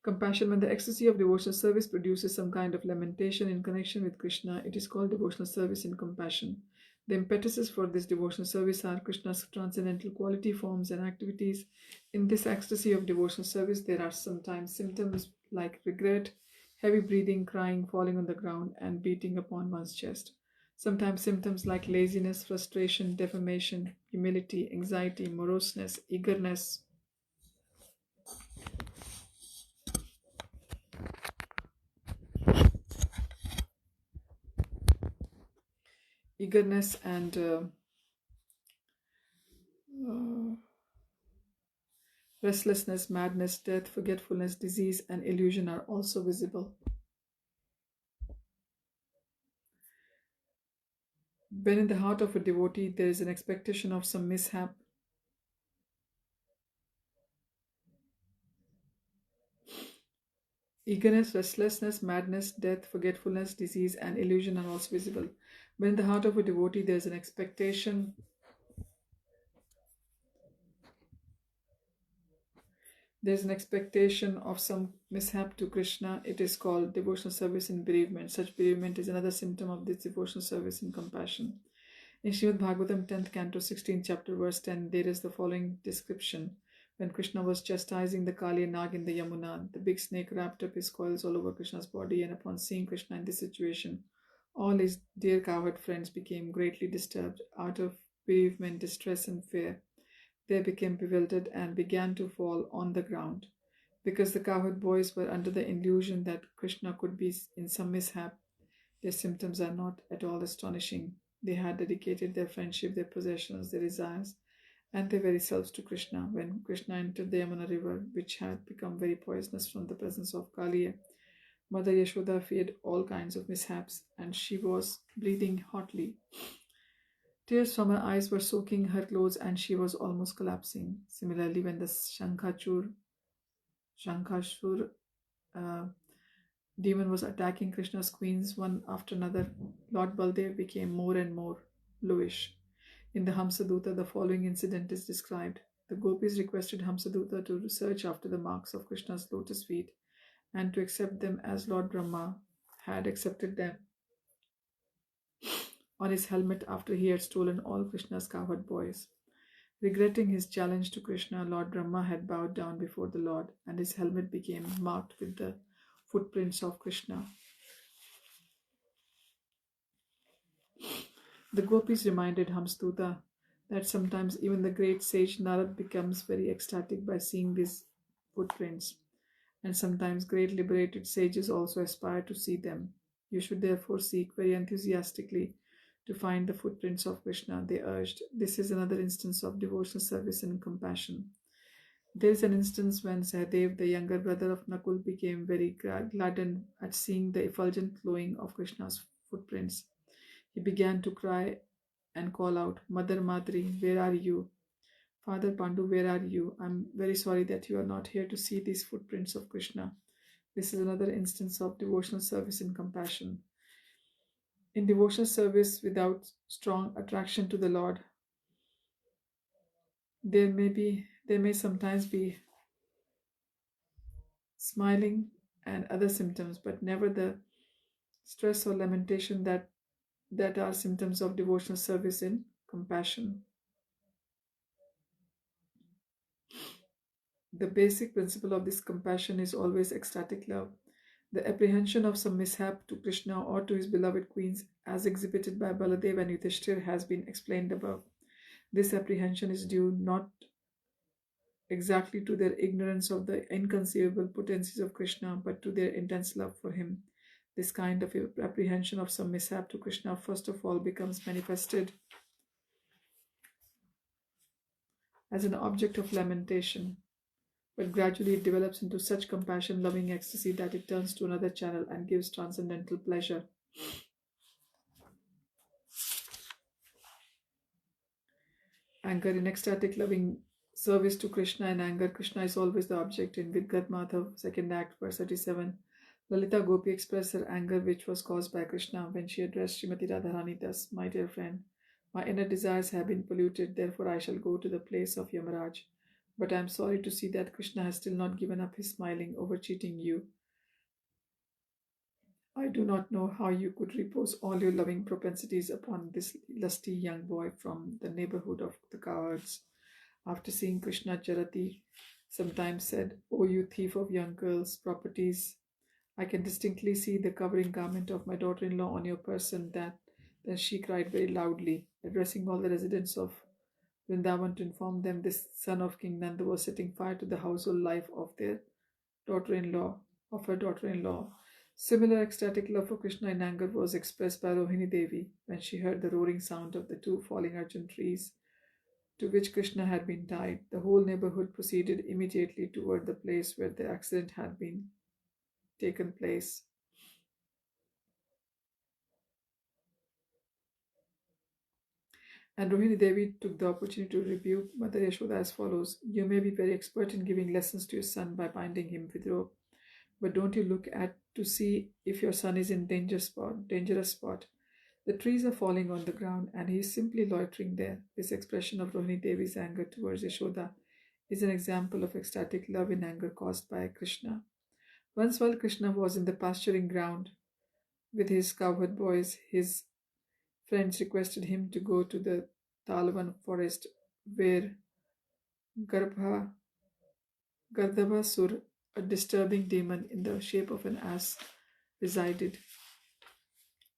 Compassion. When the ecstasy of devotional service produces some kind of lamentation in connection with Krishna, it is called devotional service in compassion. The impetuses for this devotional service are Krishna's transcendental quality, forms, and activities. In this ecstasy of devotional service, there are sometimes symptoms like regret, heavy breathing, crying, falling on the ground, and beating upon one's chest. Sometimes symptoms like laziness, frustration, defamation, humility, anxiety, moroseness, eagerness, and restlessness, madness, death, forgetfulness, disease, and illusion are also visible. When in the heart of a devotee there is an expectation of some mishap, eagerness, restlessness, madness, death, forgetfulness, disease, and illusion are also visible. When in the heart of a devotee there is an expectation of some mishap to Krishna, it is called devotional service in bereavement. Such bereavement is another symptom of this devotional service in compassion. In Srimad Bhagavatam 10th Canto 16th chapter verse 10, there is the following description. When Krishna was chastising the Kali Nag in the Yamuna, the big snake wrapped up his coils all over Krishna's body, and upon seeing Krishna in this situation, all his dear cowherd friends became greatly disturbed. Out of bereavement, distress, and fear, they became bewildered and began to fall on the ground. Because the cowherd boys were under the illusion that Krishna could be in some mishap, their symptoms are not at all astonishing. They had dedicated their friendship, their possessions, their desires, and their very selves to Krishna. When Krishna entered the Yamuna river, which had become very poisonous from the presence of Kaliya, Mother Yashoda feared all kinds of mishaps, and she was breathing hotly. Tears from her eyes were soaking her clothes, and she was almost collapsing. Similarly, when the Shankashur demon was attacking Krishna's queens one after another, Lord Baldev became more and more bluish. In the Hamsaduta, the following incident is described. The gopis requested Hamsaduta to search after the marks of Krishna's lotus feet and to accept them as Lord Brahma had accepted them on his helmet after he had stolen all Krishna's cowherd boys. Regretting his challenge to Krishna, Lord Brahma had bowed down before the Lord, and his helmet became marked with the footprints of Krishna. The gopis reminded Hamstuta that sometimes even the great sage Narad becomes very ecstatic by seeing these footprints, and sometimes great liberated sages also aspire to see them. You should therefore seek very enthusiastically to find the footprints of Krishna, they urged. This is another instance of devotional service and compassion. There is an instance when Sahadev, the younger brother of Nakul, became very gladdened at seeing the effulgent glowing of Krishna's footprints. He began to cry and call out, Mother Madri, where are you? Father Pandu, where are you? I'm very sorry that you are not here to see these footprints of Krishna. This is another instance of devotional service and compassion. In devotional service without strong attraction to the Lord, there may sometimes be smiling and other symptoms, but never the stress or lamentation that are symptoms of devotional service and compassion. The basic principle of this compassion is always ecstatic love. The apprehension of some mishap to Krishna or to his beloved queens, as exhibited by Baladev and Yudhishthir, has been explained above. This apprehension is due not exactly to their ignorance of the inconceivable potencies of Krishna, but to their intense love for him. This kind of apprehension of some mishap to Krishna first of all becomes manifested as an object of lamentation, but gradually it develops into such compassion-loving ecstasy that it turns to another channel and gives transcendental pleasure. Anger in ecstatic loving service to Krishna and anger. Krishna is always the object. In Vidgat Madhav, 2nd Act, verse 37, Lalita Gopi expressed her anger which was caused by Krishna when she addressed Srimati Radharani thus, My dear friend, my inner desires have been polluted, therefore I shall go to the place of Yamaraj. But I am sorry to see that Krishna has still not given up his smiling over cheating you. I do not know how you could repose all your loving propensities upon this lusty young boy from the neighborhood of the cowards. After seeing Krishna, Charati sometimes said, O you thief of young girls' properties, I can distinctly see the covering garment of my daughter-in-law on your person. Then she cried very loudly, addressing all the residents of Vrindavan to inform them this son of King Nanda was setting fire to the household life of her daughter-in-law. Similar ecstatic love for Krishna in anger was expressed by Rohini Devi when she heard the roaring sound of the two falling arjun trees to which Krishna had been tied. The whole neighborhood proceeded immediately toward the place where the accident had been taken place. And Rohini Devi took the opportunity to rebuke Mother Yashoda as follows, You may be very expert in giving lessons to your son by binding him with rope, but don't you look at to see if your son is in dangerous spot. The trees are falling on the ground and he is simply loitering there. This expression of Rohini Devi's anger towards Yashoda is an example of ecstatic love in anger caused by Krishna. Once while Krishna was in the pasturing ground with his cowherd boys, his friends requested him to go to the Talvan forest where Gardhabasur, a disturbing demon in the shape of an ass, resided.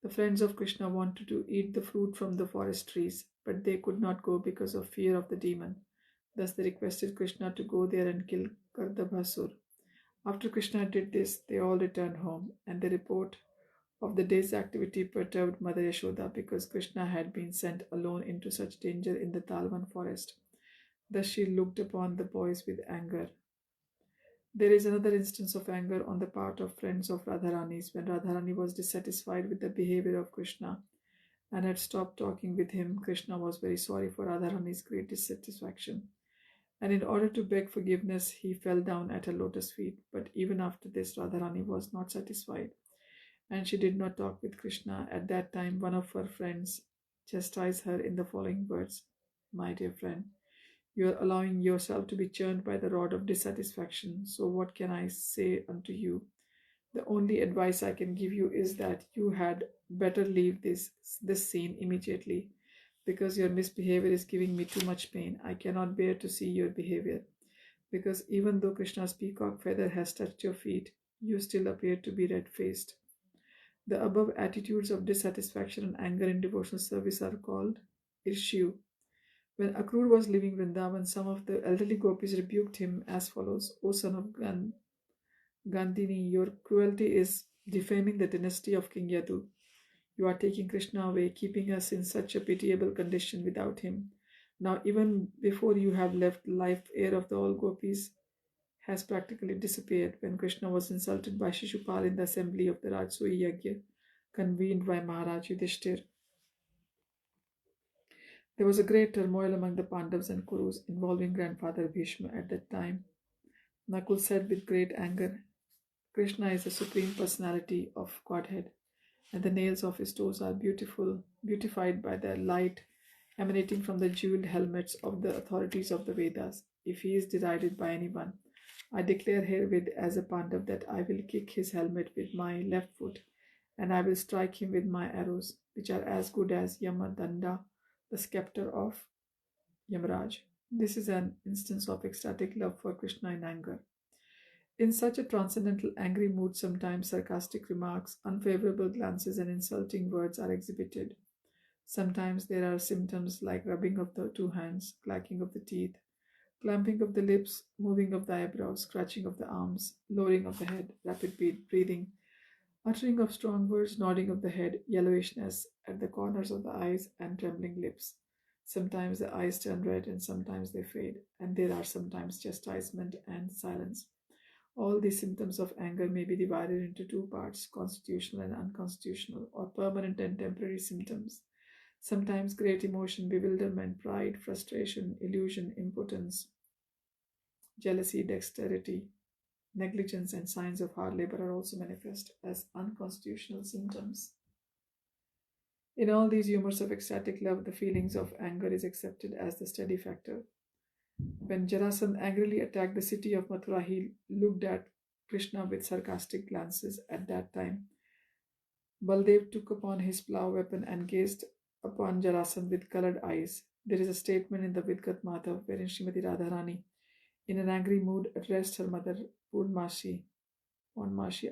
The friends of Krishna wanted to eat the fruit from the forest trees, but they could not go because of fear of the demon. Thus they requested Krishna to go there and kill Gardhabasur. After Krishna did this, they all returned home, and the report of the day's activity perturbed Mother Yashoda because Krishna had been sent alone into such danger in the Talvan forest. Thus she looked upon the boys with anger. There is another instance of anger on the part of friends of Radharani's when Radharani was dissatisfied with the behavior of Krishna and had stopped talking with him. Krishna was very sorry for Radharani's great dissatisfaction, and in order to beg forgiveness, he fell down at her lotus feet. But even after this, Radharani was not satisfied, and she did not talk with Krishna. At that time, one of her friends chastised her in the following words: "My dear friend, you are allowing yourself to be churned by the rod of dissatisfaction. So what can I say unto you? The only advice I can give you is that you had better leave this scene immediately, because your misbehavior is giving me too much pain. I cannot bear to see your behavior, because even though Krishna's peacock feather has touched your feet, you still appear to be red-faced." The above attitudes of dissatisfaction and anger in devotional service are called Irshu. When Akrur was leaving Vrindavan, some of the elderly gopis rebuked him as follows: "O son of Gandhini, your cruelty is defaming the dynasty of King Yadu. You are taking Krishna away, keeping us in such a pitiable condition without him. Now, even before you have left, the life air of the all gopis has practically disappeared." When Krishna was insulted by Shishupal in the assembly of the Rajsuya Yajna convened by Maharaj Yudhishthir, there was a great turmoil among the Pandavas and Kurus involving grandfather Bhishma at that time. Nakul said with great anger, "Krishna is the supreme personality of Godhead, and the nails of his toes are beautified by the light emanating from the jeweled helmets of the authorities of the Vedas. If he is derided by anyone, I declare herewith as a Pandav that I will kick his helmet with my left foot, and I will strike him with my arrows, which are as good as Yamadanda, the scepter of Yamaraj." This is an instance of ecstatic love for Krishna in anger. In such a transcendental angry mood, sometimes sarcastic remarks, unfavorable glances, and insulting words are exhibited. Sometimes there are symptoms like rubbing of the two hands, clacking of the teeth, clamping of the lips, moving of the eyebrows, scratching of the arms, lowering of the head, rapid breathing, uttering of strong words, nodding of the head, yellowishness at the corners of the eyes, and trembling lips. Sometimes the eyes turn red and sometimes they fade, and there are sometimes chastisement and silence. All these symptoms of anger may be divided into two parts: constitutional and unconstitutional, or permanent and temporary symptoms. Sometimes great emotion, bewilderment, pride, frustration, illusion, impotence, jealousy, dexterity, negligence, and signs of hard labor are also manifest as unconstitutional symptoms. In all these humors of ecstatic love, the feelings of anger is accepted as the steady factor. When Jarasandha angrily attacked the city of Mathura, he looked at Krishna with sarcastic glances. At that time, Baldev took upon his plough weapon and gazed upon Jarasandha with colored eyes. There is a statement in the Vidgat Madhav wherein Srimati Radharani, in an angry mood, addressed her mother Purnmashi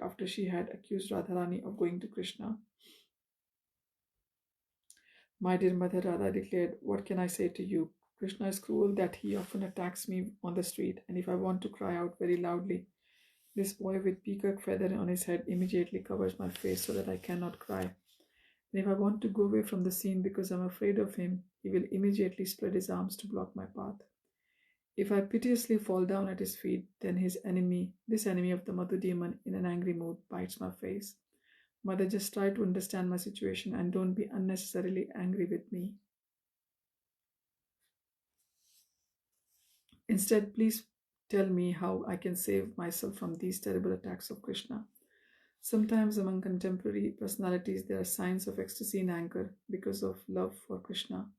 after she had accused Radharani of going to Krishna. "My dear mother," Radha declared, "what can I say to you? Krishna is cruel that he often attacks me on the street, and if I want to cry out very loudly, this boy with peacock feather on his head immediately covers my face so that I cannot cry. And if I want to go away from the scene because I am afraid of him, he will immediately spread his arms to block my path. If I piteously fall down at his feet, then this enemy of the Madhu demon, in an angry mood, bites my face. Mother, just try to understand my situation and don't be unnecessarily angry with me. Instead, please tell me how I can save myself from these terrible attacks of Krishna." Sometimes among contemporary personalities there are signs of ecstasy in anger because of love for Krishna.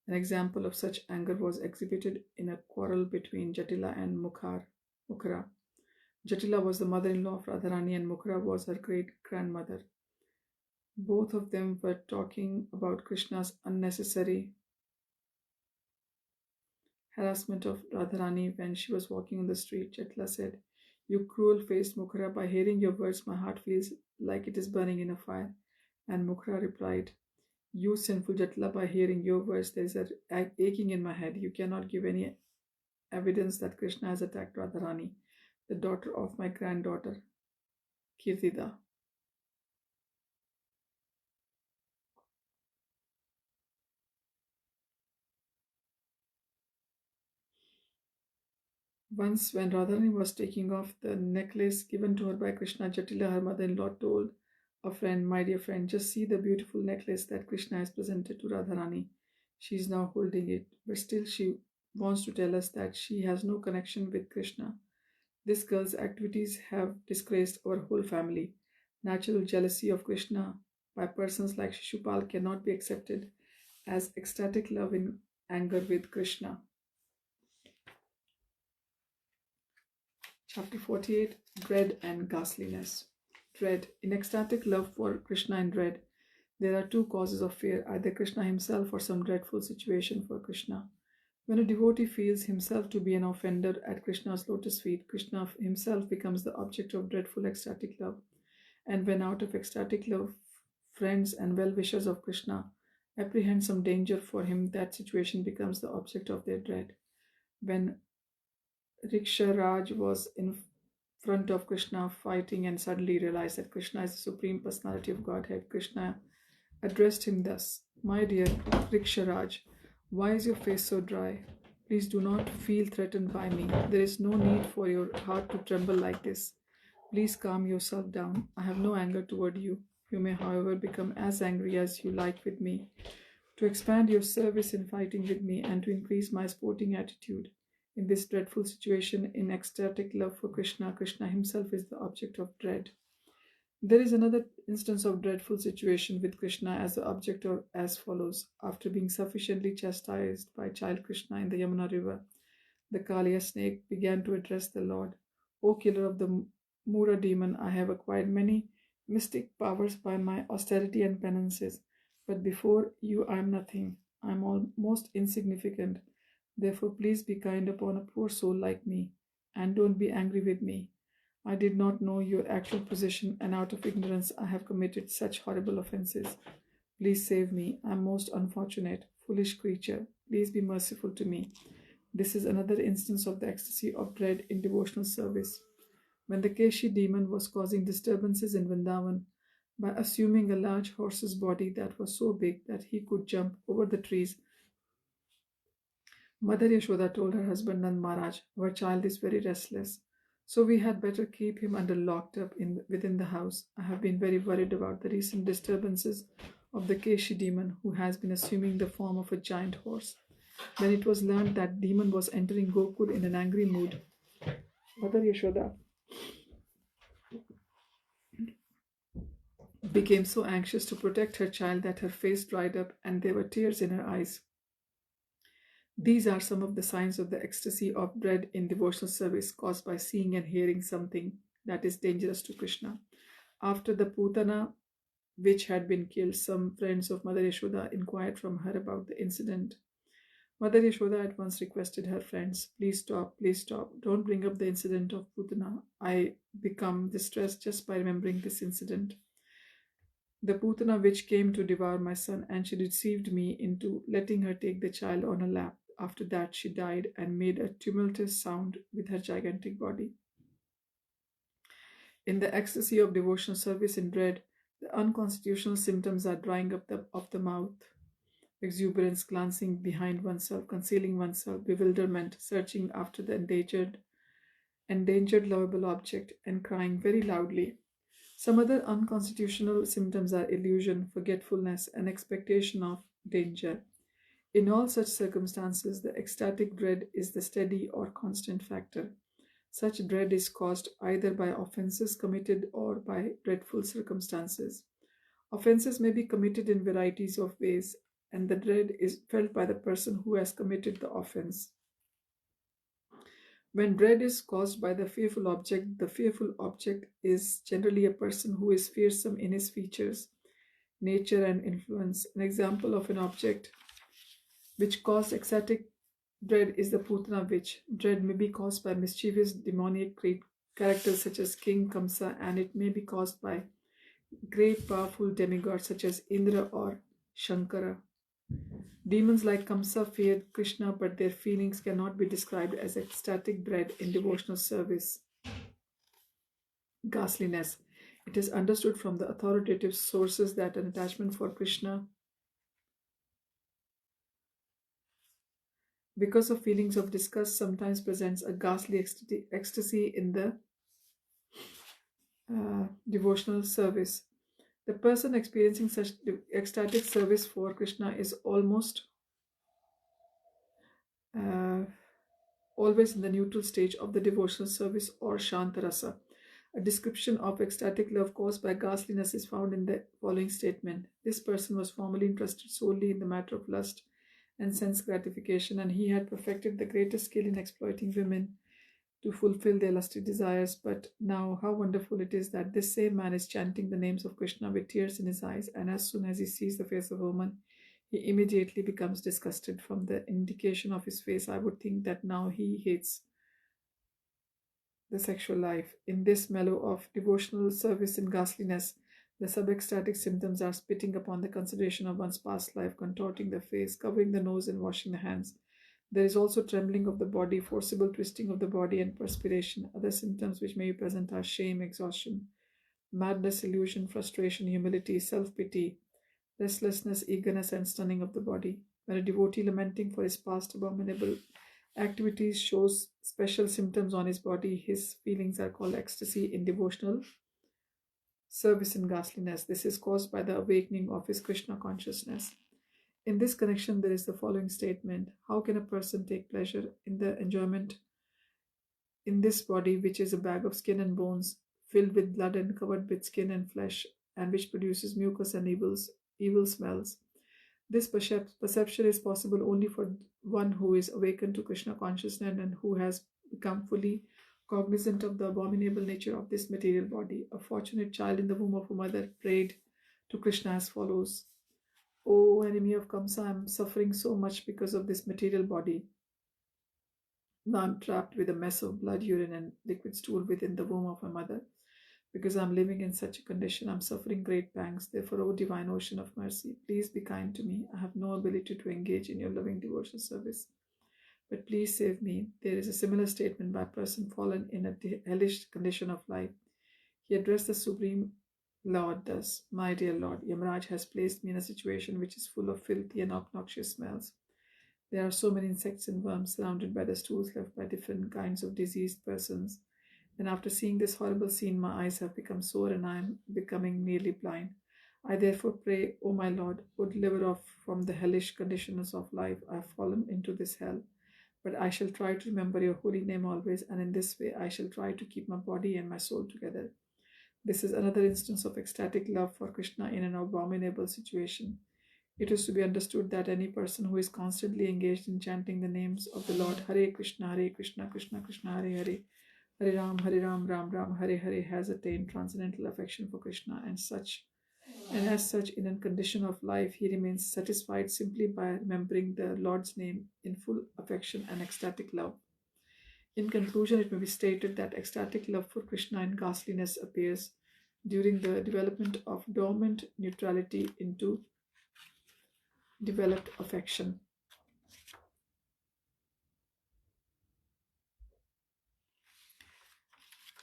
An example of such anger was exhibited in a quarrel between Jatila and Mukhara. Jatila was the mother-in-law of Radharani and Mukhara was her great-grandmother. Both of them were talking about Krishna's unnecessary harassment of Radharani when she was walking on the street. Jatila said, "You cruel-faced Mukhara, by hearing your words my heart feels like it is burning in a fire." And Mukhara replied, "You sinful Jatila, by hearing your words there is an aching in my head. You cannot give any evidence that Krishna has attacked Radharani. the daughter of my granddaughter, Kirtida. Once, when Radharani was taking off the necklace given to her by Krishna, Jatila, her mother-in-law, told a friend, "My dear friend, just see the beautiful necklace that Krishna has presented to Radharani. She is now holding it, but still she wants to tell us that she has no connection with Krishna. This girl's activities have disgraced our whole family. Natural jealousy of Krishna by persons like Shishupal cannot be accepted as ecstatic love in anger with Krishna." Chapter 48, Dread and Ghastliness. Dread. In ecstatic love for Krishna and dread, there are two causes of fear, either Krishna himself or some dreadful situation for Krishna. When a devotee feels himself to be an offender at Krishna's lotus feet, Krishna himself becomes the object of dreadful ecstatic love. And when out of ecstatic love, friends and well-wishers of Krishna apprehend some danger for him, that situation becomes the object of their dread. When Riksharaj was in front of Krishna fighting and suddenly realized that Krishna is the Supreme Personality of Godhead, Krishna addressed him thus: "My dear Riksharaj, why is your face so dry? Please do not feel threatened by me. There is no need for your heart to tremble like this. Please calm yourself down. I have no anger toward you. You may, however, become as angry as you like with me, to expand your service in fighting with me, and to increase my sporting attitude. In this dreadful situation, in ecstatic love for Krishna, Krishna himself is the object of dread." There is another instance of dreadful situation with Krishna as the object of as follows. After being sufficiently chastised by child Krishna in the Yamuna river, the Kaliya snake began to address the Lord: "O killer of the Mura demon, I have acquired many mystic powers by my austerity and penances, but before you I am nothing. I am almost insignificant. Therefore, please be kind upon a poor soul like me, and don't be angry with me. I did not know your actual position, and out of ignorance I have committed such horrible offenses. Please save me. I am most unfortunate, foolish creature. Please be merciful to me." This is another instance of the ecstasy of dread in devotional service. When the Keshi demon was causing disturbances in Vrindavan by assuming a large horse's body that was so big that he could jump over the trees, Mother Yashoda told her husband Nand Maharaj, "Our child is very restless, so we had better keep him locked up within the house. I have been very worried about the recent disturbances of the Keshi demon, who has been assuming the form of a giant horse." When it was learned that demon was entering Gokul in an angry mood, Mother Yashoda became so anxious to protect her child that her face dried up and there were tears in her eyes. These are some of the signs of the ecstasy of dread in devotional service caused by seeing and hearing something that is dangerous to Krishna. After the Putana which had been killed, some friends of Mother Yashoda inquired from her about the incident. Mother Yashoda at once requested her friends, please stop, don't bring up the incident of Putana. I become distressed just by remembering this incident. The Putana which came to devour my son, and she deceived me into letting her take the child on her lap. After that she died and made a tumultuous sound with her gigantic body. In the ecstasy of devotional service in dread, the unconstitutional symptoms are drying up of the mouth, exuberance, glancing behind oneself, concealing oneself, bewilderment, searching after the endangered lovable object, and crying very loudly. Some other unconstitutional symptoms are illusion, forgetfulness, and expectation of danger. In all such circumstances, the ecstatic dread is the steady or constant factor. Such dread is caused either by offenses committed or by dreadful circumstances. Offenses may be committed in varieties of ways, and the dread is felt by the person who has committed the offense. When dread is caused by the fearful object is generally a person who is fearsome in his features, nature, and influence. An example of an object which caused ecstatic dread is the Putana witch. Dread may be caused by mischievous demoniac characters such as King Kamsa, and it may be caused by great powerful demigods such as Indra or Shankara. Demons like Kamsa feared Krishna, but their feelings cannot be described as ecstatic dread in devotional service. ghastliness. It is understood from the authoritative sources that an attachment for Krishna, because of feelings of disgust, sometimes presents a ghastly ecstasy in the devotional service. The person experiencing such ecstatic service for Krishna is almost always in the neutral stage of the devotional service, or Shanta Rasa. A description of ecstatic love caused by ghastliness is found in the following statement. This person was formerly interested solely in the matter of lust and sense gratification, and he had perfected the greatest skill in exploiting women to fulfill their lusty desires. But now, how wonderful it is that this same man is chanting the names of Krishna with tears in his eyes, and as soon as he sees the face of a woman, he immediately becomes disgusted. From the indication of his face, I would think that now he hates the sexual life. In this mellow of devotional service in ghastliness, the sub-ecstatic symptoms are spitting upon the consideration of one's past life, contorting the face, covering the nose, and washing the hands. There is also trembling of the body, forcible twisting of the body, and perspiration. Other symptoms which may be present are shame, exhaustion, madness, illusion, frustration, humility, self-pity, restlessness, eagerness, and stunning of the body. When a devotee lamenting for his past abominable activities shows special symptoms on his body, his feelings are called ecstasy in devotional service in ghastliness. This is caused by the awakening of his Krishna consciousness. In this connection, there is the following statement. How can a person take pleasure in the enjoyment in this body, which is a bag of skin and bones, filled with blood and covered with skin and flesh, and which produces mucus and evil smells? This perception is possible only for one who is awakened to Krishna consciousness and who has become fully cognizant of the abominable nature of this material body. A fortunate child in the womb of a mother prayed to Krishna as follows. O enemy of Kamsa, I am suffering so much because of this material body. Now I am trapped with a mess of blood, urine, and liquid stool within the womb of my mother. Because I am living in such a condition, I am suffering great pangs. Therefore, O divine ocean of mercy, please be kind to me. I have no ability to engage in your loving devotional service, but please save me. There is a similar statement by a person fallen in a hellish condition of life. He addressed the Supreme Lord thus, My dear Lord, Yamaraj has placed me in a situation which is full of filthy and obnoxious smells. There are so many insects and worms surrounded by the stools left by different kinds of diseased persons. And after seeing this horrible scene, my eyes have become sore and I am becoming nearly blind. I therefore pray, O my Lord, O deliver us from the hellish conditions of life. I have fallen into this hell. But I shall try to remember your holy name always, and in this way I shall try to keep my body and my soul together. This is another instance of ecstatic love for Krishna in an abominable situation. It is to be understood that any person who is constantly engaged in chanting the names of the Lord, Hare Krishna, Krishna Krishna, Hare Hare, Hare Ram, Ram Ram, Hare Hare, has attained transcendental affection for Krishna, and as such, in a condition of life, he remains satisfied simply by remembering the Lord's name in full affection and ecstatic love. In conclusion, it may be stated that ecstatic love for Krishna in ghastliness appears during the development of dormant neutrality into developed affection.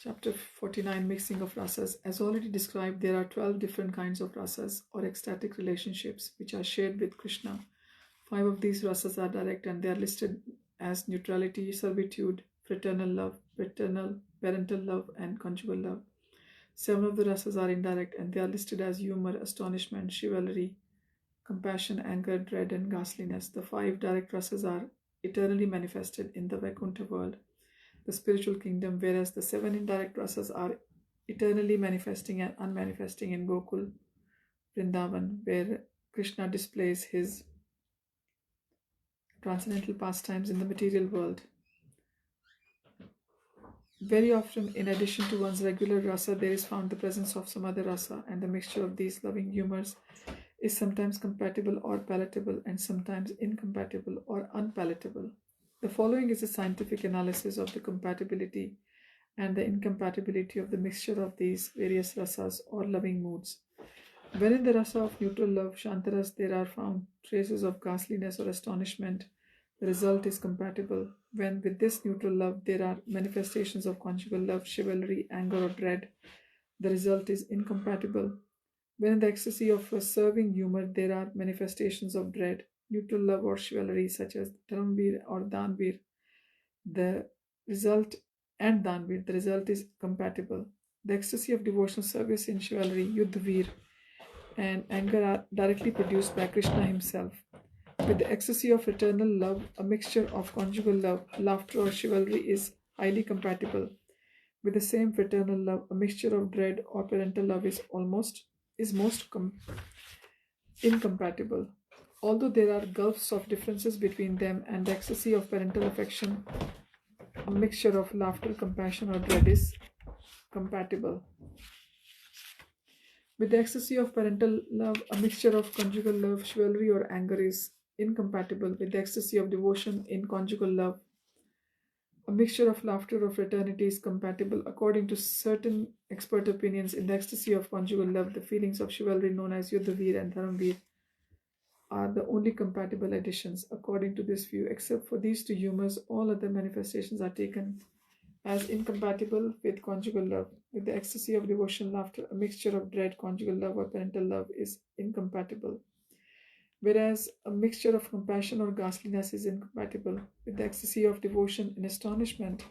Chapter 49, Mixing of Rasas. As already described, there are 12 different kinds of rasas or ecstatic relationships which are shared with Krishna. 5 of these rasas are direct and they are listed as neutrality, servitude, fraternal love, parental love, and conjugal love. 7 of the rasas are indirect and they are listed as humor, astonishment, chivalry, compassion, anger, dread, and ghastliness. The 5 direct rasas are eternally manifested in the Vaikuntha world, the spiritual kingdom, whereas the 7 indirect rasas are eternally manifesting and unmanifesting in Gokul, Vrindavan, where Krishna displays his transcendental pastimes in the material world. Very often, in addition to one's regular rasa, there is found the presence of some other rasa, and the mixture of these loving humors is sometimes compatible or palatable and sometimes incompatible or unpalatable. The following is a scientific analysis of the compatibility and the incompatibility of the mixture of these various rasas or loving moods. When in the rasa of neutral love, Shantaras, there are found traces of ghastliness or astonishment, the result is compatible. When with this neutral love there are manifestations of conjugal love, chivalry, anger, or dread, the result is incompatible. When in the ecstasy of a serving humor there are manifestations of dread, neutral love, or chivalry, such as Dharamveer or Danveer, the result the result is compatible. The ecstasy of devotional service in chivalry, Yuddhaveer, and anger are directly produced by Krishna himself. With the ecstasy of fraternal love, a mixture of conjugal love, laughter, or chivalry is highly compatible. With the same fraternal love, a mixture of dread or parental love is most incompatible. Although there are gulfs of differences between them and the ecstasy of parental affection, a mixture of laughter, compassion, or dread is compatible. With the ecstasy of parental love, a mixture of conjugal love, chivalry, or anger is incompatible. With the ecstasy of devotion in conjugal love, a mixture of laughter or fraternity is compatible. According to certain expert opinions, in the ecstasy of conjugal love, the feelings of chivalry known as Yuddhaveer and Dharamveer are the only compatible additions. According to this view, except for these two humors, all other manifestations are taken as incompatible with conjugal love. With the ecstasy of devotion, laughter, a mixture of dread, conjugal love, or parental love is incompatible. Whereas a mixture of compassion or ghastliness is incompatible. With the ecstasy of devotion and astonishment,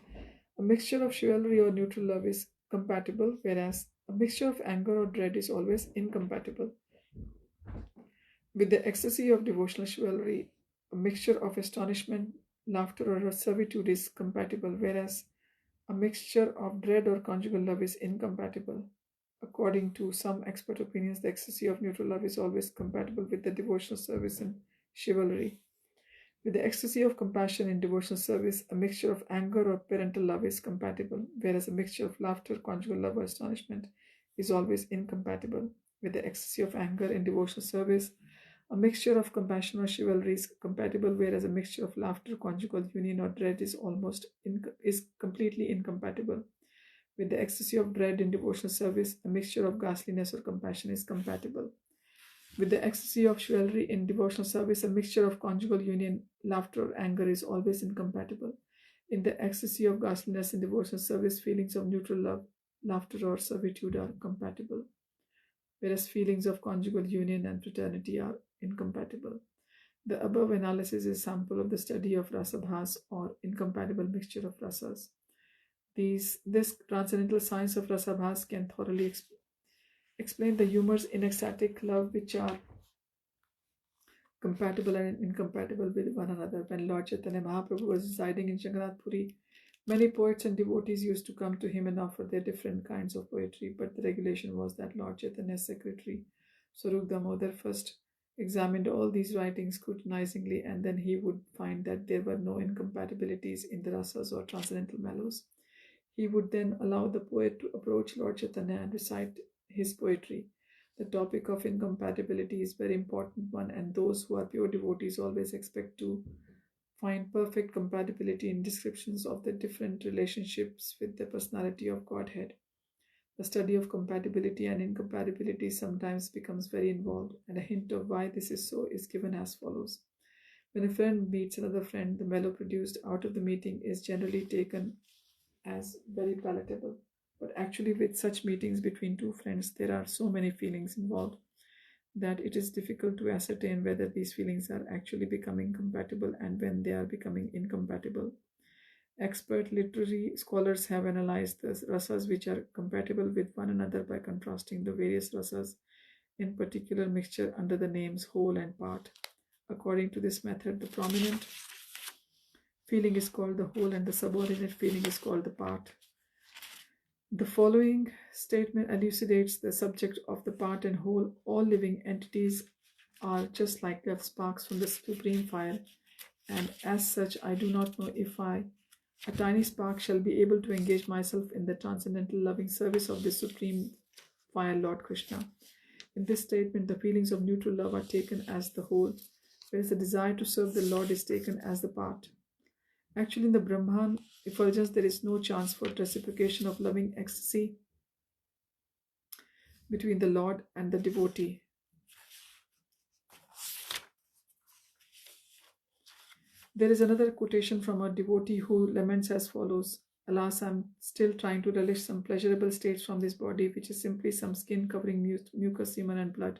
a mixture of chivalry or neutral love is compatible, whereas a mixture of anger or dread is always incompatible. With the ecstasy of devotional chivalry, a mixture of astonishment, laughter, or servitude is compatible, whereas a mixture of dread or conjugal love is incompatible. According to some expert opinions, the ecstasy of neutral love is always compatible with the devotional service and chivalry. With the ecstasy of compassion in devotional service, a mixture of anger or parental love is compatible, whereas a mixture of laughter, conjugal love, or astonishment is always incompatible. With the ecstasy of anger in devotional service, a mixture of compassion or chivalry is compatible, whereas a mixture of laughter, conjugal union, or dread is completely incompatible. With the ecstasy of dread in devotional service, a mixture of ghastliness or compassion is compatible. With the ecstasy of chivalry in devotional service, a mixture of conjugal union, laughter, or anger is always incompatible. In the ecstasy of ghastliness in devotional service, feelings of neutral love, laughter, or servitude are compatible, whereas feelings of conjugal union and fraternity are incompatible. The above analysis is a sample of the study of rasabhas, or incompatible mixture of rasas. This transcendental science of rasabhas can thoroughly explain the humors in ecstatic love which are compatible and incompatible with one another. When Lord Chaitanya Mahaprabhu was residing in Jagannath Puri, many poets and devotees used to come to him and offer their different kinds of poetry, but the regulation was that Lord Chaitanya's secretary, Swarup Damodar, first examined all these writings scrutinizingly, and then he would find that there were no incompatibilities in the rasas or transcendental mellows. He would then allow the poet to approach Lord Chaitanya and recite his poetry. The topic of incompatibility is a very important one, and those who are pure devotees always expect to find perfect compatibility in descriptions of the different relationships with the personality of Godhead. The study of compatibility and incompatibility sometimes becomes very involved, and a hint of why this is so is given as follows. When a friend meets another friend, the mellow produced out of the meeting is generally taken as very palatable. But actually, with such meetings between two friends, there are so many feelings involved that it is difficult to ascertain whether these feelings are actually becoming compatible and when they are becoming incompatible. Expert literary scholars have analyzed the rasas which are compatible with one another by contrasting the various rasas in particular mixture under the names whole and part. According to this method, the prominent feeling is called the whole and the subordinate feeling is called the part. The following statement elucidates the subject of the part and whole. All living entities are just like the sparks from the supreme fire, and as such I do not know if I, a tiny spark, shall be able to engage myself in the transcendental loving service of the supreme fire, Lord Krishna. In this statement, the feelings of neutral love are taken as the whole, whereas the desire to serve the Lord is taken as the part. Actually, in the Brahman effulgence, there is no chance for reciprocation of loving ecstasy between the Lord and the devotee. There is another quotation from a devotee who laments as follows: Alas, I'm still trying to relish some pleasurable states from this body, which is simply some skin covering mucus, semen, and blood.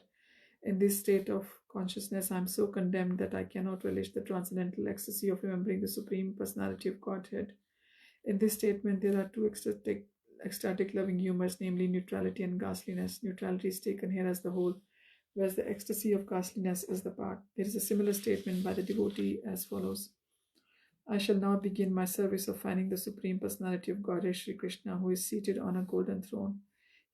In this state of consciousness, I am so condemned that I cannot relish the transcendental ecstasy of remembering the Supreme Personality of Godhead. In this statement, there are two ecstatic loving humors, namely neutrality and ghastliness. Neutrality is taken here as the whole, whereas the ecstasy of ghastliness is the part. There is a similar statement by the devotee as follows: I shall now begin my service of finding the Supreme Personality of Godhead, Sri Krishna, who is seated on a golden throne.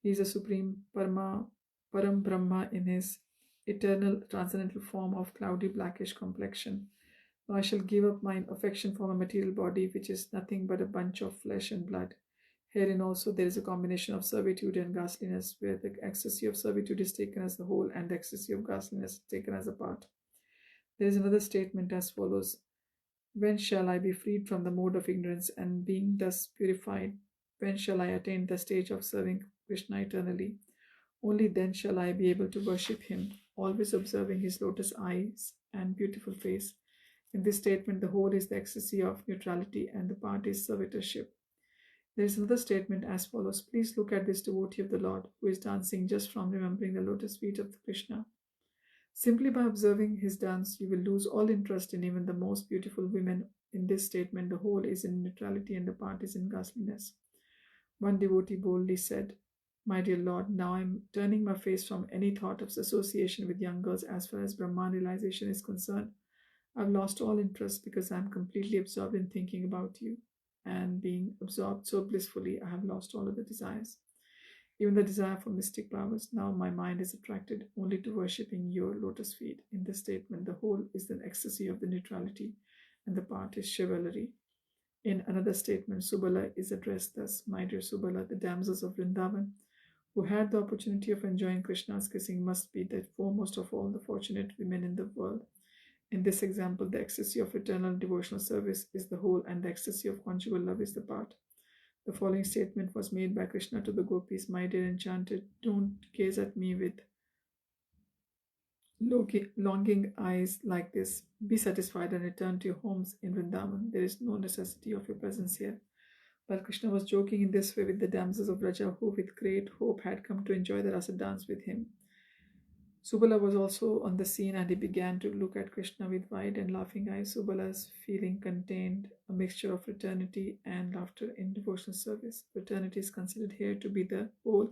He is the Supreme Param Brahma in his eternal transcendental form of cloudy blackish complexion. Now I shall give up my affection for my material body, which is nothing but a bunch of flesh and blood. Herein also there is a combination of servitude and ghastliness, where the ecstasy of servitude is taken as the whole and the ecstasy of ghastliness is taken as a part. There is another statement as follows: When shall I be freed from the mode of ignorance, and being thus purified, when shall I attain the stage of serving Krishna eternally? Only then shall I be able to worship him, always observing his lotus eyes and beautiful face. In this statement, the whole is the ecstasy of neutrality and the part is servitorship. There is another statement as follows: Please look at this devotee of the Lord who is dancing just from remembering the lotus feet of Krishna. Simply by observing his dance, you will lose all interest in even the most beautiful women. In this statement, the whole is in neutrality and the part is in ghastliness. One devotee boldly said, My dear Lord, now I am turning my face from any thought of association with young girls as far as Brahman realization is concerned. I have lost all interest because I am completely absorbed in thinking about you. And being absorbed so blissfully, I have lost all other desires. Even the desire for mystic powers. Now my mind is attracted only to worshipping your lotus feet. In this statement, the whole is the ecstasy of the neutrality, and the part is chivalry. In another statement, Subala is addressed thus: My dear Subala, the damsels of Vrindavan, who had the opportunity of enjoying Krishna's kissing, must be the foremost of all the fortunate women in the world. In this example, the ecstasy of eternal devotional service is the whole, and the ecstasy of conjugal love is the part. The following statement was made by Krishna to the gopis: My dear enchanted, don't gaze at me with longing eyes like this. Be satisfied and return to your homes in Vrindavan. There is no necessity of your presence here. While Krishna was joking in this way with the damsels of Raja, who with great hope had come to enjoy the rasa dance with him, Subala was also on the scene, and he began to look at Krishna with wide and laughing eyes. Subala's feeling contained a mixture of fraternity and laughter in devotional service. Fraternity is considered here to be the whole,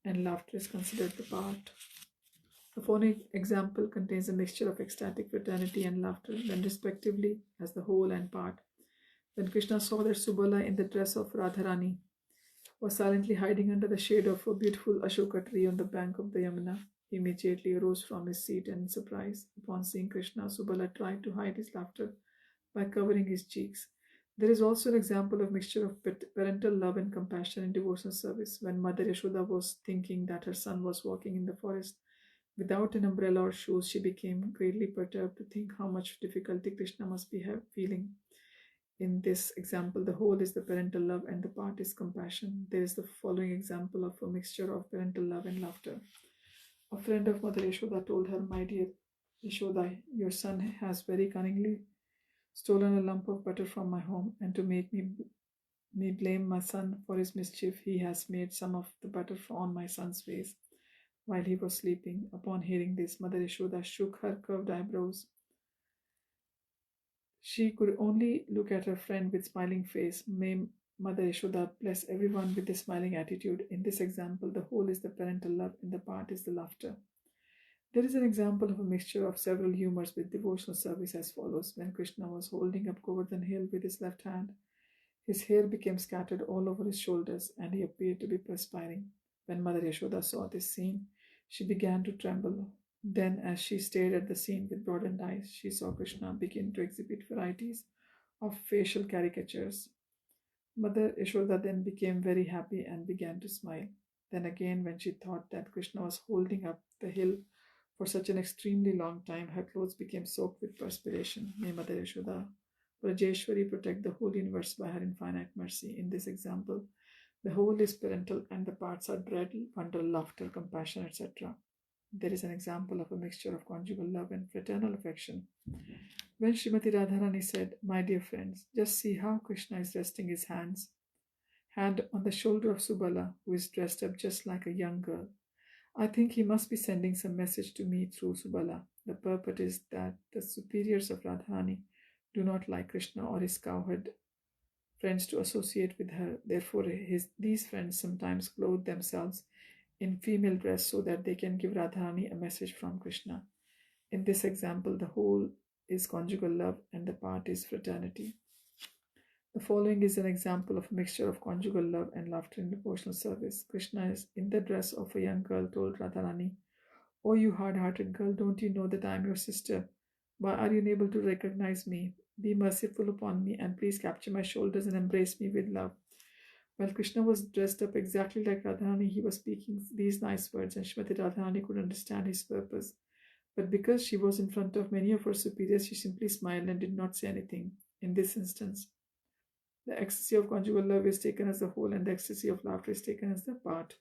and laughter is considered the part. The following example contains a mixture of ecstatic fraternity and laughter, when respectively as the whole and part. When Krishna saw that Subala, in the dress of Radharani, was silently hiding under the shade of a beautiful Ashoka tree on the bank of the Yamuna, he immediately arose from his seat in surprise. Upon seeing Krishna, Subala tried to hide his laughter by covering his cheeks. There is also an example of mixture of parental love and compassion in devotional service. When Mother Yashoda was thinking that her son was walking in the forest without an umbrella or shoes, she became greatly perturbed to think how much difficulty Krishna must be feeling. In this example, the whole is the parental love and the part is compassion. There is the following example of a mixture of parental love and laughter. A friend of Mother Yashoda told her, My dear Yashoda, your son has very cunningly stolen a lump of butter from my home, and to make me blame my son for his mischief, he has made some of the butter on my son's face while he was sleeping. Upon hearing this, Mother Yashoda shook her curved eyebrows. She could only look at her friend with smiling face. May Mother Yashoda bless everyone with this smiling attitude. In this example, the whole is the parental love and the part is the laughter. There is an example of a mixture of several humors with devotional service as follows. When Krishna was holding up Govardhan Hill with his left hand, his hair became scattered all over his shoulders and he appeared to be perspiring. When Mother Yashoda saw this scene, she began to tremble. Then, as she stared at the scene with broadened eyes, she saw Krishna begin to exhibit varieties of facial caricatures. Mother Yashoda then became very happy and began to smile. Then again, when she thought that Krishna was holding up the hill for such an extremely long time, her clothes became soaked with perspiration. May Mother Yashoda, Brajeshwari, protect the whole universe by her infinite mercy. In this example, the whole is parental and the parts are dread, wonder, laughter, compassion, etc. there is an example of a mixture of conjugal love and fraternal affection. When Srimati Radharani said, "My dear friends, just see how Krishna is resting his hand on the shoulder of Subala, who is dressed up just like a young girl. I think he must be sending some message to me through Subala. The purport is that the superiors of Radharani do not like Krishna or his cowherd friends to associate with her. Therefore, these friends sometimes clothe themselves in female dress so that they can give Radharani a message from Krishna. In this example, the whole is conjugal love and the part is fraternity." The following is an example of a mixture of conjugal love and laughter in devotional service. Krishna is in the dress of a young girl told Radharani, "Oh, you hard-hearted girl, don't you know that I am your sister? Why are you unable to recognize me? Be merciful upon me and please capture my shoulders and embrace me with love." While Krishna was dressed up exactly like Radharani, he was speaking these nice words, and Srimati Radharani could understand his purpose. But because she was in front of many of her superiors, she simply smiled and did not say anything. In this instance, the ecstasy of conjugal love is taken as the whole, and the ecstasy of laughter is taken as the part.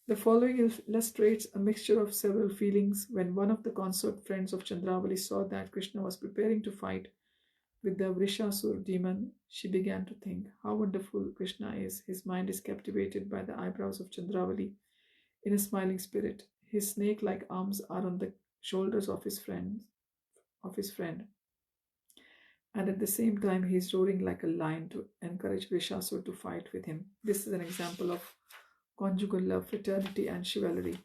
The following illustrates a mixture of several feelings. When one of the consort friends of Chandravali saw that Krishna was preparing to fight with the Vrishasur demon, she began to think, "How wonderful Krishna is! His mind is captivated by the eyebrows of Chandravali in a smiling spirit. His snake-like arms are on the shoulders of his friend, and at the same time he is roaring like a lion to encourage Vrishasur to fight with him." This is an example of conjugal love, fraternity, and chivalry.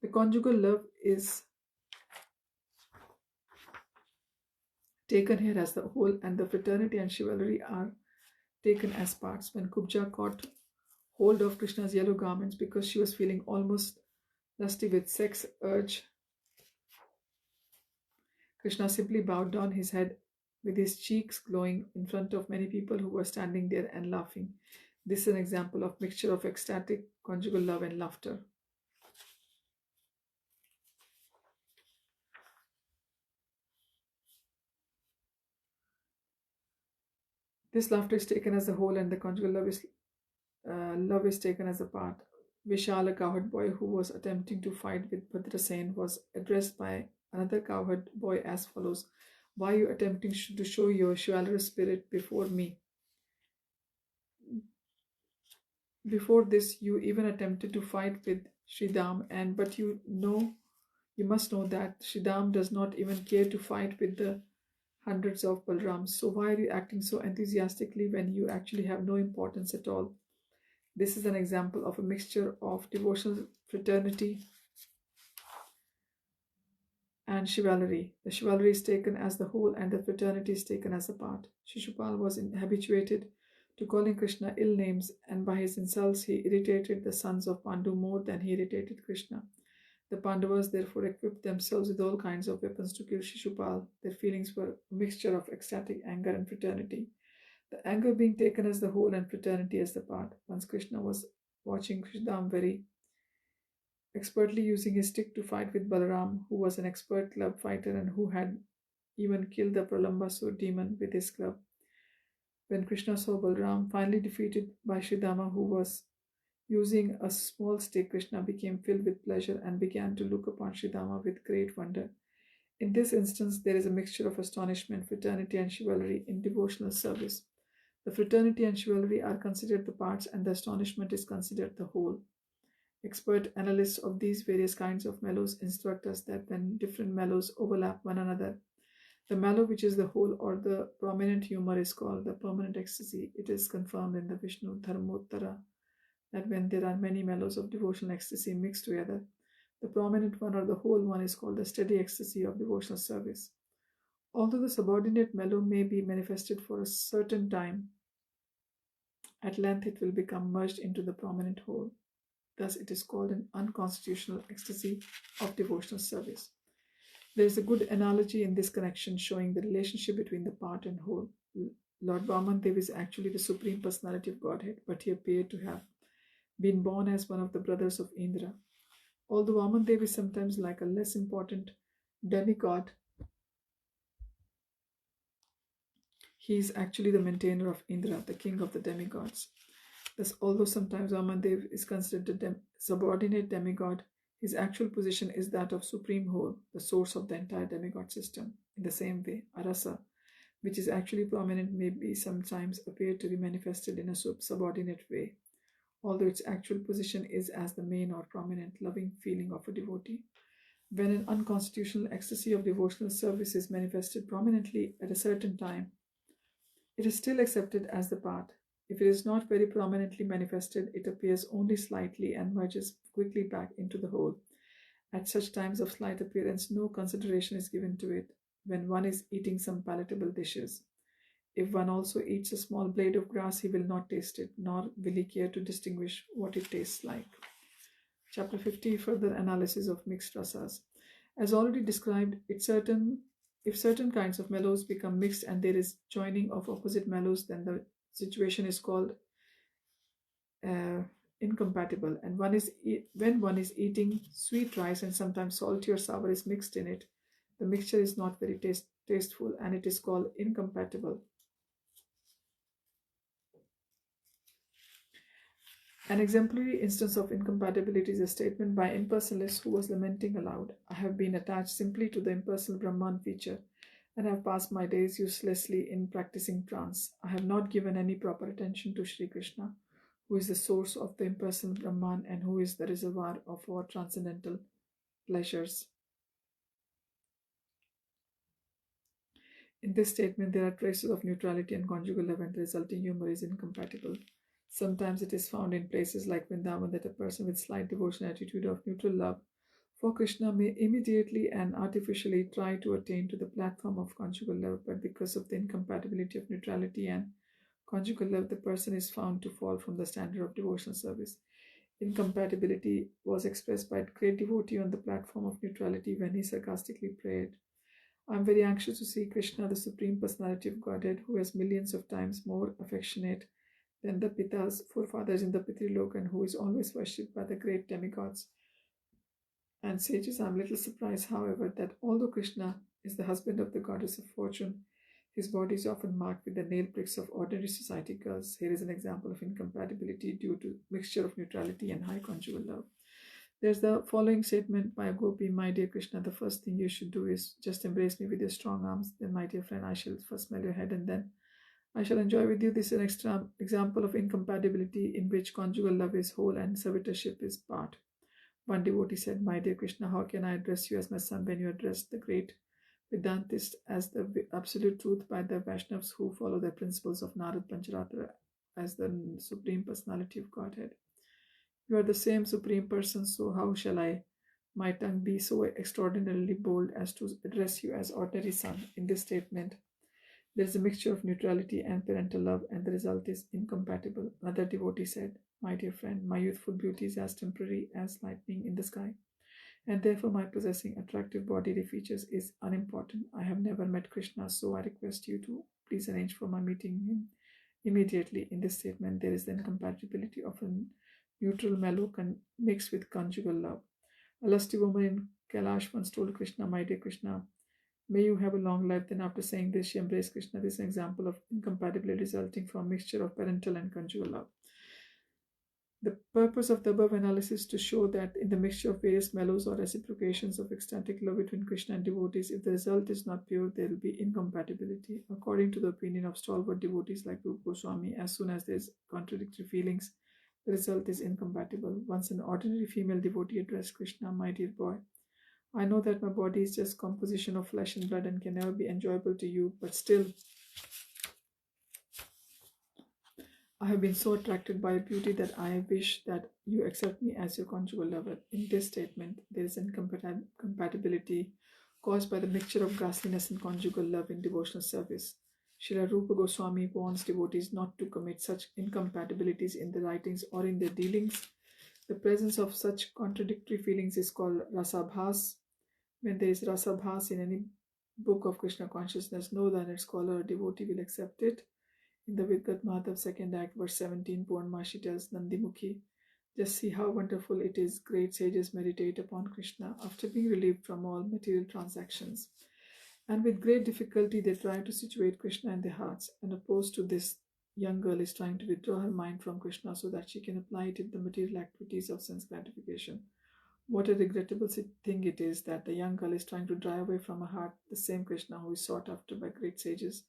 The conjugal love is taken here as the whole, and the fraternity and chivalry are taken as parts. When Kubja caught hold of Krishna's yellow garments because she was feeling almost lusty with sex urge, Krishna simply bowed down his head with his cheeks glowing in front of many people who were standing there and laughing. This is an example of mixture of ecstatic conjugal love and laughter. This laughter is taken as a whole, and the conjugal love is taken as a part. Vishal, a cowherd boy who was attempting to fight with Bhadrasen, was addressed by another cowherd boy as follows: "Why are you attempting to show your chivalrous spirit before me? Before this, you even attempted to fight with Sridham, but you must know that Sridham does not even care to fight with the hundreds of Balrams. So why are you acting so enthusiastically when you actually have no importance at all?" This is an example of a mixture of devotional fraternity and chivalry. The chivalry is taken as the whole and the fraternity is taken as a part. Shishupal was habituated to calling Krishna ill names, and by his insults he irritated the sons of Pandu more than he irritated Krishna. The Pandavas therefore equipped themselves with all kinds of weapons to kill Shishupal. Their feelings were a mixture of ecstatic anger and fraternity. The anger being taken as the whole and fraternity as the part. Once Krishna was watching Sridham very expertly using his stick to fight with Balaram, who was an expert club fighter and who had even killed the Pralambasur demon with his club. When Krishna saw Balaram finally defeated by Sridhama, who was using a small stick, Krishna became filled with pleasure and began to look upon Sridhama with great wonder. In this instance, there is a mixture of astonishment, fraternity, and chivalry in devotional service. The fraternity and chivalry are considered the parts, and the astonishment is considered the whole. Expert analysts of these various kinds of mellows instruct us that when different mellows overlap one another, the mellow which is the whole or the prominent humor is called the permanent ecstasy. It is confirmed in the Vishnu Dharmottara that when there are many mellows of devotional ecstasy mixed together, the prominent one or the whole one is called the steady ecstasy of devotional service. Although the subordinate mellow may be manifested for a certain time, at length it will become merged into the prominent whole. Thus, it is called an unconstitutional ecstasy of devotional service. There is a good analogy in this connection showing the relationship between the part and whole. Lord Vamandev is actually the Supreme Personality of Godhead, but he appeared to have been born as one of the brothers of Indra. Although Vamandev is sometimes like a less important demigod, he is actually the maintainer of Indra, the king of the demigods. Thus, although sometimes Vamandev is considered a subordinate demigod, His actual position is that of Supreme Whole, the source of the entire demigod system. In the same way, Arasa, which is actually prominent, may be sometimes appear to be manifested in a subordinate way, although its actual position is as the main or prominent loving feeling of a devotee. When an unconstitutional ecstasy of devotional service is manifested prominently at a certain time, it is still accepted as the part. If it is not very prominently manifested, it appears only slightly and merges quickly back into the whole. At such times of slight appearance, no consideration is given to it when one is eating some palatable dishes. If one also eats a small blade of grass, he will not taste it, nor will he care to distinguish what it tastes like. Chapter 50, further analysis of mixed rasas. As already described, if certain kinds of mellows become mixed and there is joining of opposite mellows, then the situation is called incompatible. And when one is eating sweet rice and sometimes salty or sour is mixed in it, the mixture is not very tasteful and it is called incompatible. An exemplary instance of incompatibility is a statement by an impersonalist who was lamenting aloud, "I have been attached simply to the impersonal Brahman feature and have passed my days uselessly in practicing trance. I have not given any proper attention to Sri Krishna, who is the source of the impersonal Brahman and who is the reservoir of our transcendental pleasures." In this statement, there are traces of neutrality and conjugal love, and the resulting humor is incompatible. Sometimes it is found in places like Vrindavan that a person with slight devotional attitude of neutral love for Krishna may immediately and artificially try to attain to the platform of conjugal love, but because of the incompatibility of neutrality and conjugal love, the person is found to fall from the standard of devotional service. Incompatibility was expressed by a great devotee on the platform of neutrality when he sarcastically prayed, "I am very anxious to see Krishna, the Supreme Personality of Godhead, who is millions of times more affectionate than the Pitas, forefathers in the Pitrilok, and who is always worshipped by the great demigods and sages. I am little surprised, however, that although Krishna is the husband of the goddess of fortune, his body is often marked with the nail pricks of ordinary society girls. Here is an example of incompatibility due to mixture of neutrality and high conjugal love." There's the following statement by a gopi: "My dear Krishna, the first thing you should do is just embrace me with your strong arms. Then, my dear friend, I shall first smell your head and then I shall enjoy with you." This is an extra example of incompatibility in which conjugal love is whole and servitorship is part. One devotee said, "My dear Krishna, how can I address you as my son when you address the great Vedantist as the absolute truth by the Vaishnavas who follow the principles of Narad Pancharatra as the Supreme Personality of Godhead? You are the same Supreme Person, so how shall my tongue be so extraordinarily bold as to address you as ordinary son?" In this statement, there is a mixture of neutrality and parental love, and the result is incompatible. Another devotee said, "My dear friend, my youthful beauty is as temporary as lightning in the sky, and therefore my possessing attractive bodily features is unimportant. I have never met Krishna, so I request you to please arrange for my meeting him immediately." In this statement, there is the incompatibility of a neutral mellow mixed with conjugal love. A lusty woman in Kailash once told Krishna, "My dear Krishna, may you have a long life." Then after saying this, she embraced Krishna. This is an example of incompatibility resulting from mixture of parental and conjugal love. The purpose of the above analysis is to show that in the mixture of various mellows or reciprocations of ecstatic love between Krishna and devotees, if the result is not pure, there will be incompatibility. According to the opinion of stalwart devotees like Rūpa Gosvāmī, as soon as there is contradictory feelings, the result is incompatible. Once an ordinary female devotee addressed Krishna, "My dear boy, I know that my body is just composition of flesh and blood and can never be enjoyable to you, but still I have been so attracted by your beauty that I wish that you accept me as your conjugal lover." In this statement, there is incompatibility caused by the mixture of ghastliness and conjugal love in devotional service. Srila Rūpa Gosvāmī warns devotees not to commit such incompatibilities in their writings or in their dealings. The presence of such contradictory feelings is called rasabhas. When there is rasabhas in any book of Krishna consciousness, no learned scholar or devotee will accept it. In the Vidgat Madhav 2nd Act, verse 17, Purnmashi tells Nandimukhi, "Just see how wonderful it is. Great sages meditate upon Krishna after being relieved from all material transactions. And with great difficulty they try to situate Krishna in their hearts. And opposed to this, young girl is trying to withdraw her mind from Krishna so that she can apply it in the material activities of sense gratification. What a regrettable thing it is that the young girl is trying to drive away from her heart the same Krishna who is sought after by great sages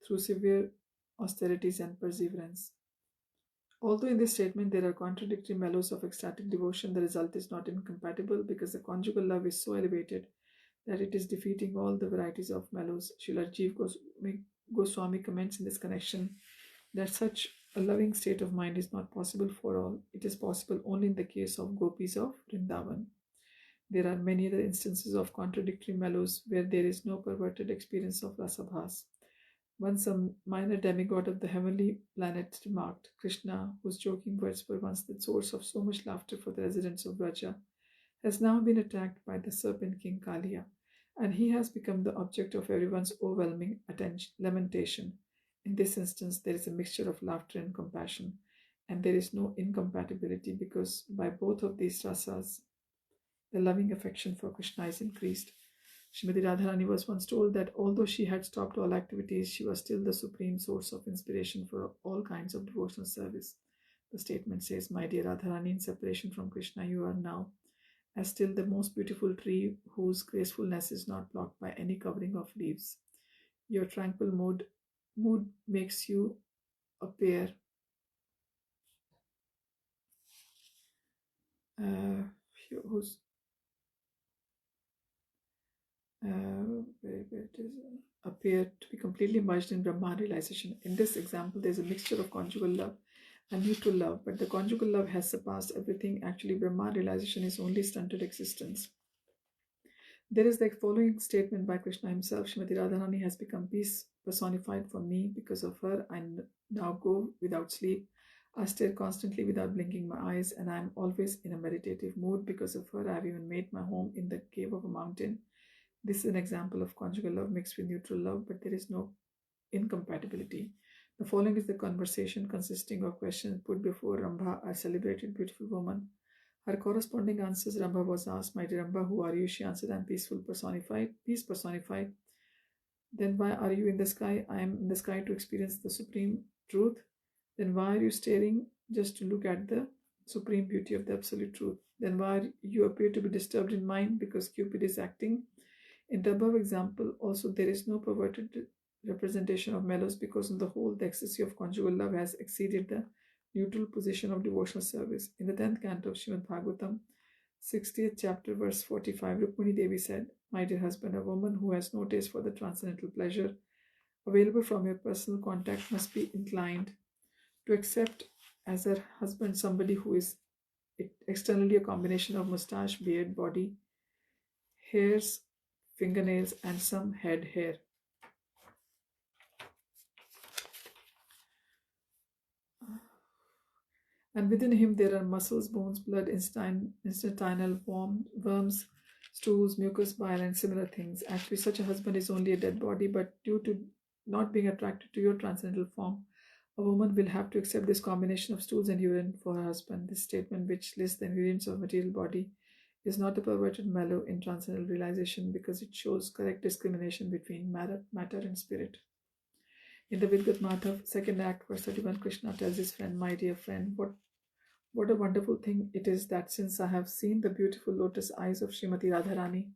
through severe austerities and perseverance. Although in this statement there are contradictory mellows of ecstatic devotion, the result is not incompatible because the conjugal love is so elevated that it is defeating all the varieties of mellows. Srila Gosvāmī comments in this connection that such a loving state of mind is not possible for all. It is possible only in the case of gopis of Vrindavan. There are many other instances of contradictory mellows where there is no perverted experience of rasabhas. Once a minor demigod of the heavenly planet remarked, Krishna, whose joking words were once the source of so much laughter for the residents of Vraja, has now been attacked by the serpent king Kaliya, and he has become the object of everyone's overwhelming lamentation. In this instance, there is a mixture of laughter and compassion, and there is no incompatibility because by both of these rasas, the loving affection for Krishna is increased. Srimati Radharani was once told that although she had stopped all activities, she was still the supreme source of inspiration for all kinds of devotional service. The statement says, "My dear Radharani, in separation from Krishna, you are now as still the most beautiful tree whose gracefulness is not blocked by any covering of leaves. Your tranquil mood makes you appear whose appear to be completely merged in Brahman realization. In this example, there is a mixture of conjugal love and neutral love, but the conjugal love has surpassed everything. Actually, Brahman realization is only stunted existence. There is the following statement by Krishna himself: Srimati Radharani has become peace personified for me. Because of her, I now go without sleep. I stare constantly without blinking my eyes, and I am always in a meditative mood. Because of her, I have even made my home in the cave of a mountain. This is an example of conjugal love mixed with neutral love, but there is no incompatibility. The following is the conversation consisting of questions put before Rambha, a celebrated beautiful woman. Her corresponding answers. Rambha was asked, "My dear Rambha, who are you?" She answered, "I am peace personified. Then why are you in the sky? I am in the sky to experience the supreme truth. Then why are you staring just to look at the supreme beauty of the absolute truth? Then why you appear to be disturbed in mind? Because Cupid is acting." In the above example, also there is no perverted representation of mellows because on the whole, the ecstasy of conjugal love has exceeded the neutral position of devotional service. In the 10th canto of Srimad Bhagavatam, 60th chapter, verse 45, Rukmini Devi said, "My dear husband, a woman who has no taste for the transcendental pleasure available from your personal contact must be inclined to accept as her husband somebody who is externally a combination of mustache, beard, body, hairs, fingernails, and some head hair." And within him there are muscles, bones, blood, intestinal worms, stools, mucus, bile, and similar things. Actually, such a husband is only a dead body, but due to not being attracted to your transcendental form, a woman will have to accept this combination of stools and urine for her husband. This statement, which lists the ingredients of material body, is not a perverted mellow in transcendental realization because it shows correct discrimination between matter and spirit. In the Vidgat Madhav, second act, verse 31, Krishna tells his friend, "My dear friend, what a wonderful thing it is that since I have seen the beautiful lotus eyes of Srimati Radharani,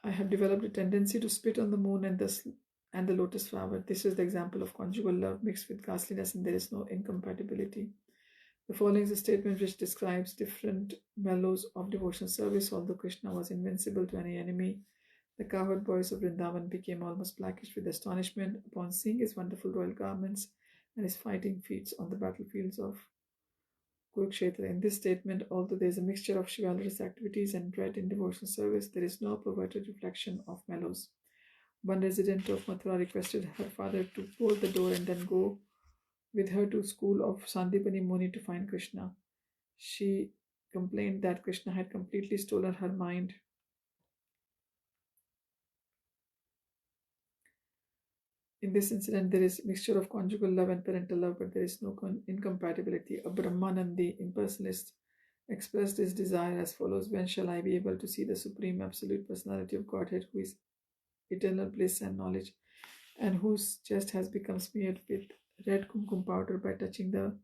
I have developed a tendency to spit on the moon and the lotus flower. This is the example of conjugal love mixed with ghastliness, and there is no incompatibility." The following is a statement which describes different mellows of devotional service. Although Krishna was invincible to any enemy, the cowherd boys of Vrindavan became almost blackish with astonishment upon seeing his wonderful royal garments and his fighting feats on the battlefields of Kurukshetra. In this statement, although there is a mixture of chivalrous activities and dread in devotional service, there is no perverted reflection of mellows. One resident of Mathura requested her father to bolt the door and then go with her to school of Sandipani Muni to find Krishna. She complained that Krishna had completely stolen her mind. In this incident, there is a mixture of conjugal love and parental love, but there is no incompatibility. A Brahmanandi impersonalist expressed his desire as follows: "When shall I be able to see the Supreme Absolute Personality of Godhead, who is eternal bliss and knowledge, and whose chest has become smeared with red kumkum powder by touching the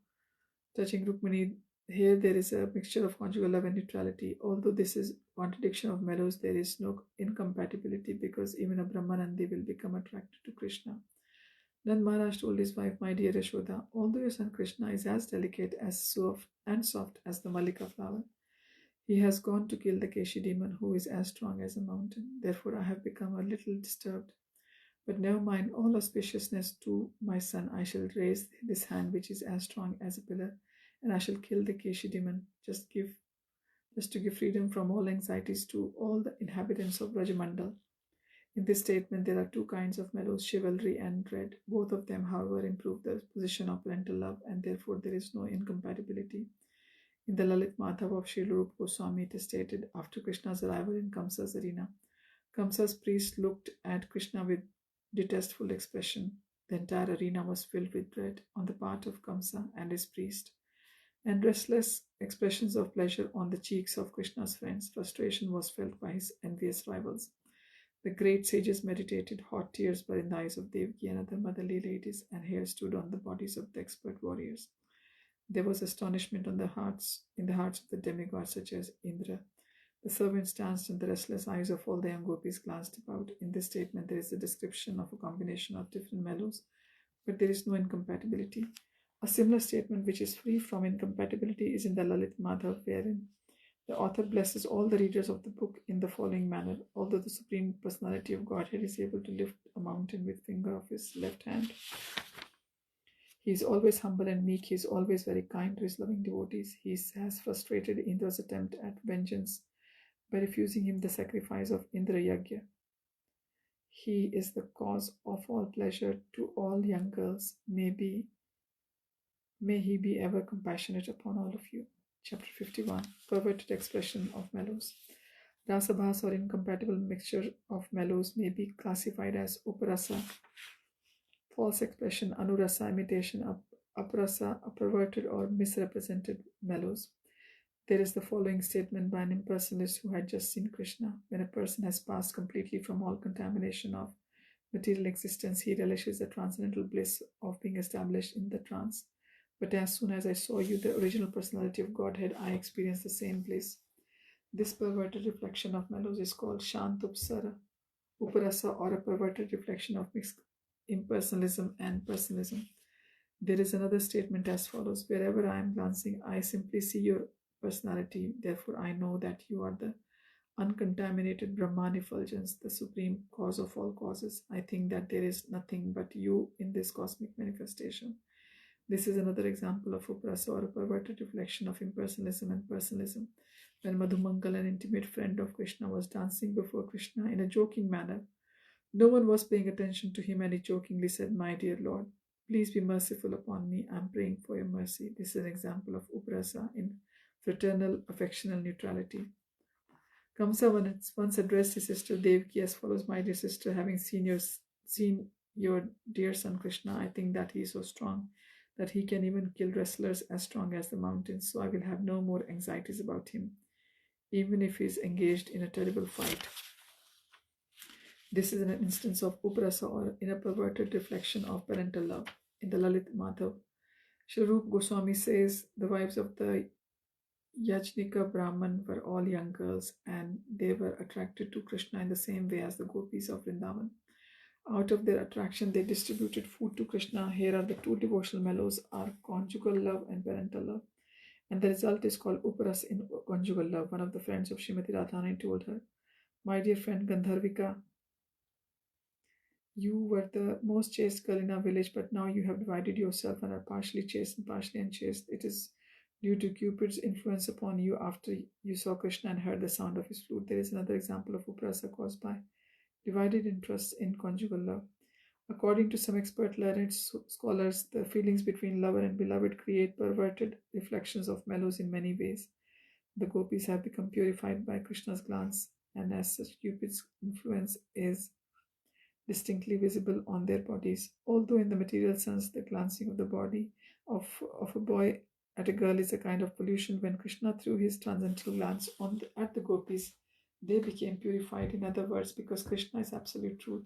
Touching Rukmini, here there is a mixture of conjugal love and neutrality. Although this is contradiction of mellows, there is no incompatibility because even a Brahmanandi will become attracted to Krishna. Nand Maharaj told his wife, "My dear Yashoda, although your son Krishna is as delicate as soft as the Malika flower, he has gone to kill the Keshi demon who is as strong as a mountain. Therefore I have become a little disturbed. But never mind, all auspiciousness to my son, I shall raise this hand which is as strong as a pillar, and I shall kill the Keshi demon, just to give freedom from all anxieties to all the inhabitants of Rajamandal." In this statement, there are two kinds of mellows, chivalry and dread. Both of them, however, improve the position of parental love, and therefore there is no incompatibility. In the Lalit Madhav of Srila Rūpa Gosvāmī, it is stated, after Krishna's arrival in Kamsa's arena, Kamsa's priest looked at Krishna with detestful expression. The entire arena was filled with dread on the part of Kamsa and his priest, and restless expressions of pleasure on the cheeks of Krishna's friends. Frustration was felt by his envious rivals. The great sages meditated. Hot tears were in the eyes of Devaki and other motherly ladies, and hair stood on the bodies of the expert warriors. There was astonishment in the hearts of the demigods such as Indra. The servants danced, and the restless eyes of all the young gopis glanced about. In this statement, there is a description of a combination of different mellows, but there is no incompatibility. A similar statement, which is free from incompatibility, is in the Lalit Madhav, wherein the author blesses all the readers of the book in the following manner. Although the Supreme Personality of Godhead is able to lift a mountain with finger of his left hand, he is always humble and meek. He is always very kind to his loving devotees. He has frustrated Indra's attempt at vengeance by refusing him the sacrifice of Indra Yagya. He is the cause of all pleasure to all young girls. May he be ever compassionate upon all of you. Chapter 51. Perverted expression of mellows. Rasabhas, or incompatible mixture of mellows, may be classified as uparasa, false expression; anurasa, imitation; aparasa, a perverted or misrepresented mellows. There is the following statement by an impersonalist who had just seen Krishna. When a person has passed completely from all contamination of material existence, he relishes the transcendental bliss of being established in the trance. But as soon as I saw you, the original personality of Godhead, I experienced the same bliss. This perverted reflection of mellows is called Shantupsara, Uparasa, or a perverted reflection of mixed impersonalism and personalism. There is another statement as follows: wherever I am glancing, I simply see your personality. Therefore, I know that you are the uncontaminated Brahman effulgence, the supreme cause of all causes. I think that there is nothing but you in this cosmic manifestation. This is another example of uprasa, or a perverted reflection of impersonalism and personalism. When Madhumangal, an intimate friend of Krishna, was dancing before Krishna in a joking manner, no one was paying attention to him, and he jokingly said, "My dear Lord, please be merciful upon me. I am praying for your mercy." This is an example of uprasa in fraternal affectional neutrality. Kamsa once addressed his sister Devaki as follows: "My dear sister, having seen your dear son Krishna, I think that he is so strong that he can even kill wrestlers as strong as the mountains, so I will have no more anxieties about him, even if he is engaged in a terrible fight." This is an instance of uprasa, or in a perverted reflection of parental love. In the Lalit Madhav, Srila Rūpa Gosvāmī says, the wives of the Yajnika Brahman were all young girls, and they were attracted to Krishna in the same way as the gopis of Vrindavan. Out of their attraction, they distributed food to Krishna. Here are the two devotional mellows: are conjugal love and parental love, and the result is called uparas in conjugal love. One of the friends of Srimati Radharani told her, "My dear friend Gandharvika, you were the most chaste girl in our village, but now you have divided yourself and are partially chaste and partially unchaste. It is due to Cupid's influence upon you after you saw Krishna and heard the sound of his flute." There is another example of uprasa caused by divided interests in conjugal love. According to some expert learned scholars, the feelings between lover and beloved create perverted reflections of mellows in many ways. The gopis have become purified by Krishna's glance, and as such, Cupid's influence is distinctly visible on their bodies. Although in the material sense, the glancing of the body of a boy at a girl is a kind of pollution, when Krishna threw his transcendental glance at the gopis, they became purified. In other words, because Krishna is absolute truth,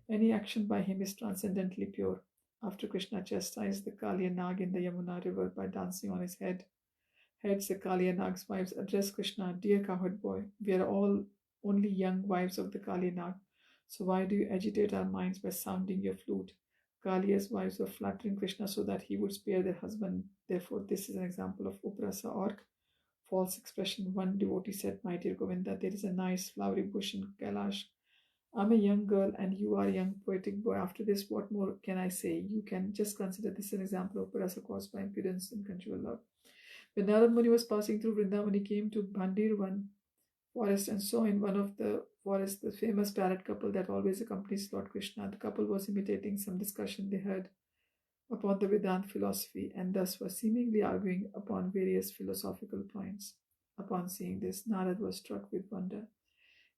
any action by him is transcendently pure. After Krishna chastised the Kaliya Nag in the Yamuna river by dancing on his heads, the Kaliya Nag's wives addressed Krishna, "Dear cowherd boy, we are all only young wives of the Kaliya Nag, so why do you agitate our minds by sounding your flute?" Kaliya's wives were flattering Krishna so that he would spare their husband. Therefore, this is an example of uprasa or false expression. One devotee said, "My dear Govinda, there is a nice flowery bush in Kailash. I'm a young girl and you are a young poetic boy. After this, what more can I say? You can just consider this an example of uprasa caused by impudence and conjugal love." When Narad Muni was passing through Vrindavan, he came to Bhandirvan forest and saw in one of the forests the famous parrot couple that always accompanies Lord Krishna. The couple was imitating some discussion they heard upon the Vedanta philosophy and thus were seemingly arguing upon various philosophical points. Upon seeing this, Narad was struck with wonder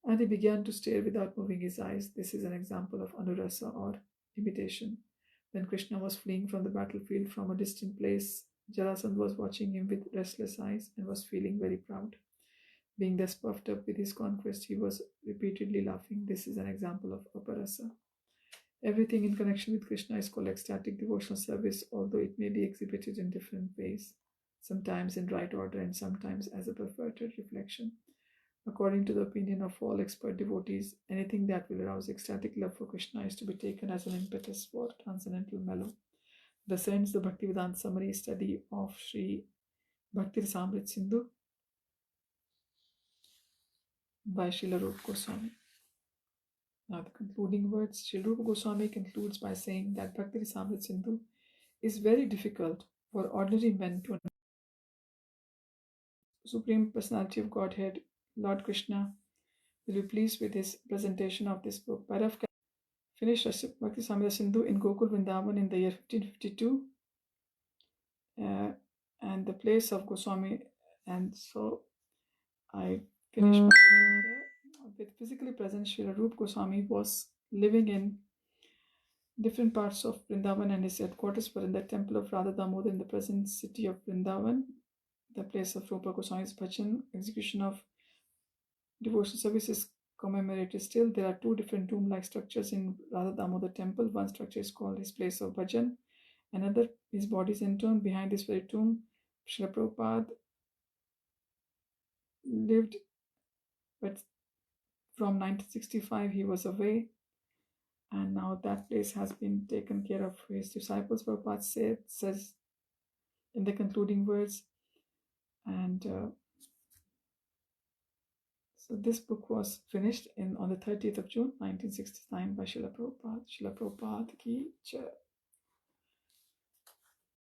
and he began to stare without moving his eyes. This is an example of anurasa or imitation. When Krishna was fleeing from the battlefield from a distant place, Jarasandha was watching him with restless eyes and was feeling very proud. Being thus puffed up with his conquest, he was repeatedly laughing. This is an example of aparasa. Everything in connection with Krishna is called ecstatic devotional service, although it may be exhibited in different ways, sometimes in right order and sometimes as a perverted reflection. According to the opinion of all expert devotees, anything that will arouse ecstatic love for Krishna is to be taken as an impetus for transcendental mellow. Thus ends the Bhaktivedanta summary study of Sri Bhakti-rasāmṛta-sindhu by Srila Rūpa Gosvāmī. Now the concluding words. Srila Rūpa Gosvāmī concludes by saying that Bhakti-rasāmṛta-sindhu is very difficult for ordinary men to understand. Supreme Personality of Godhead, Lord Krishna, will be pleased with his presentation of this book. Bhairav finished Bhakti-rasāmṛta-sindhu in Gokul Vrindavan in the year 1552 and the place of Goswami, and so I finished my reading here. With physically present, Srila Rūpa Goswami was living in different parts of Vrindavan and his headquarters were in the temple of Radha Damodar in the present city of Vrindavan, the place of Rūpa Goswami's bhajan. Execution of devotional services commemorated still. There are two different tomb-like structures in Radha Damodar temple. One structure is called his place of bhajan. Another, his body is entombed behind this very tomb. Srila Prabhupada lived, but from 1965 he was away, and now that place has been taken care of for his disciples. Prabhupada says in the concluding words, and so this book was finished on the 30th of June 1969 by Srila Prabhupada. Srila Prabhupada Ki Ch.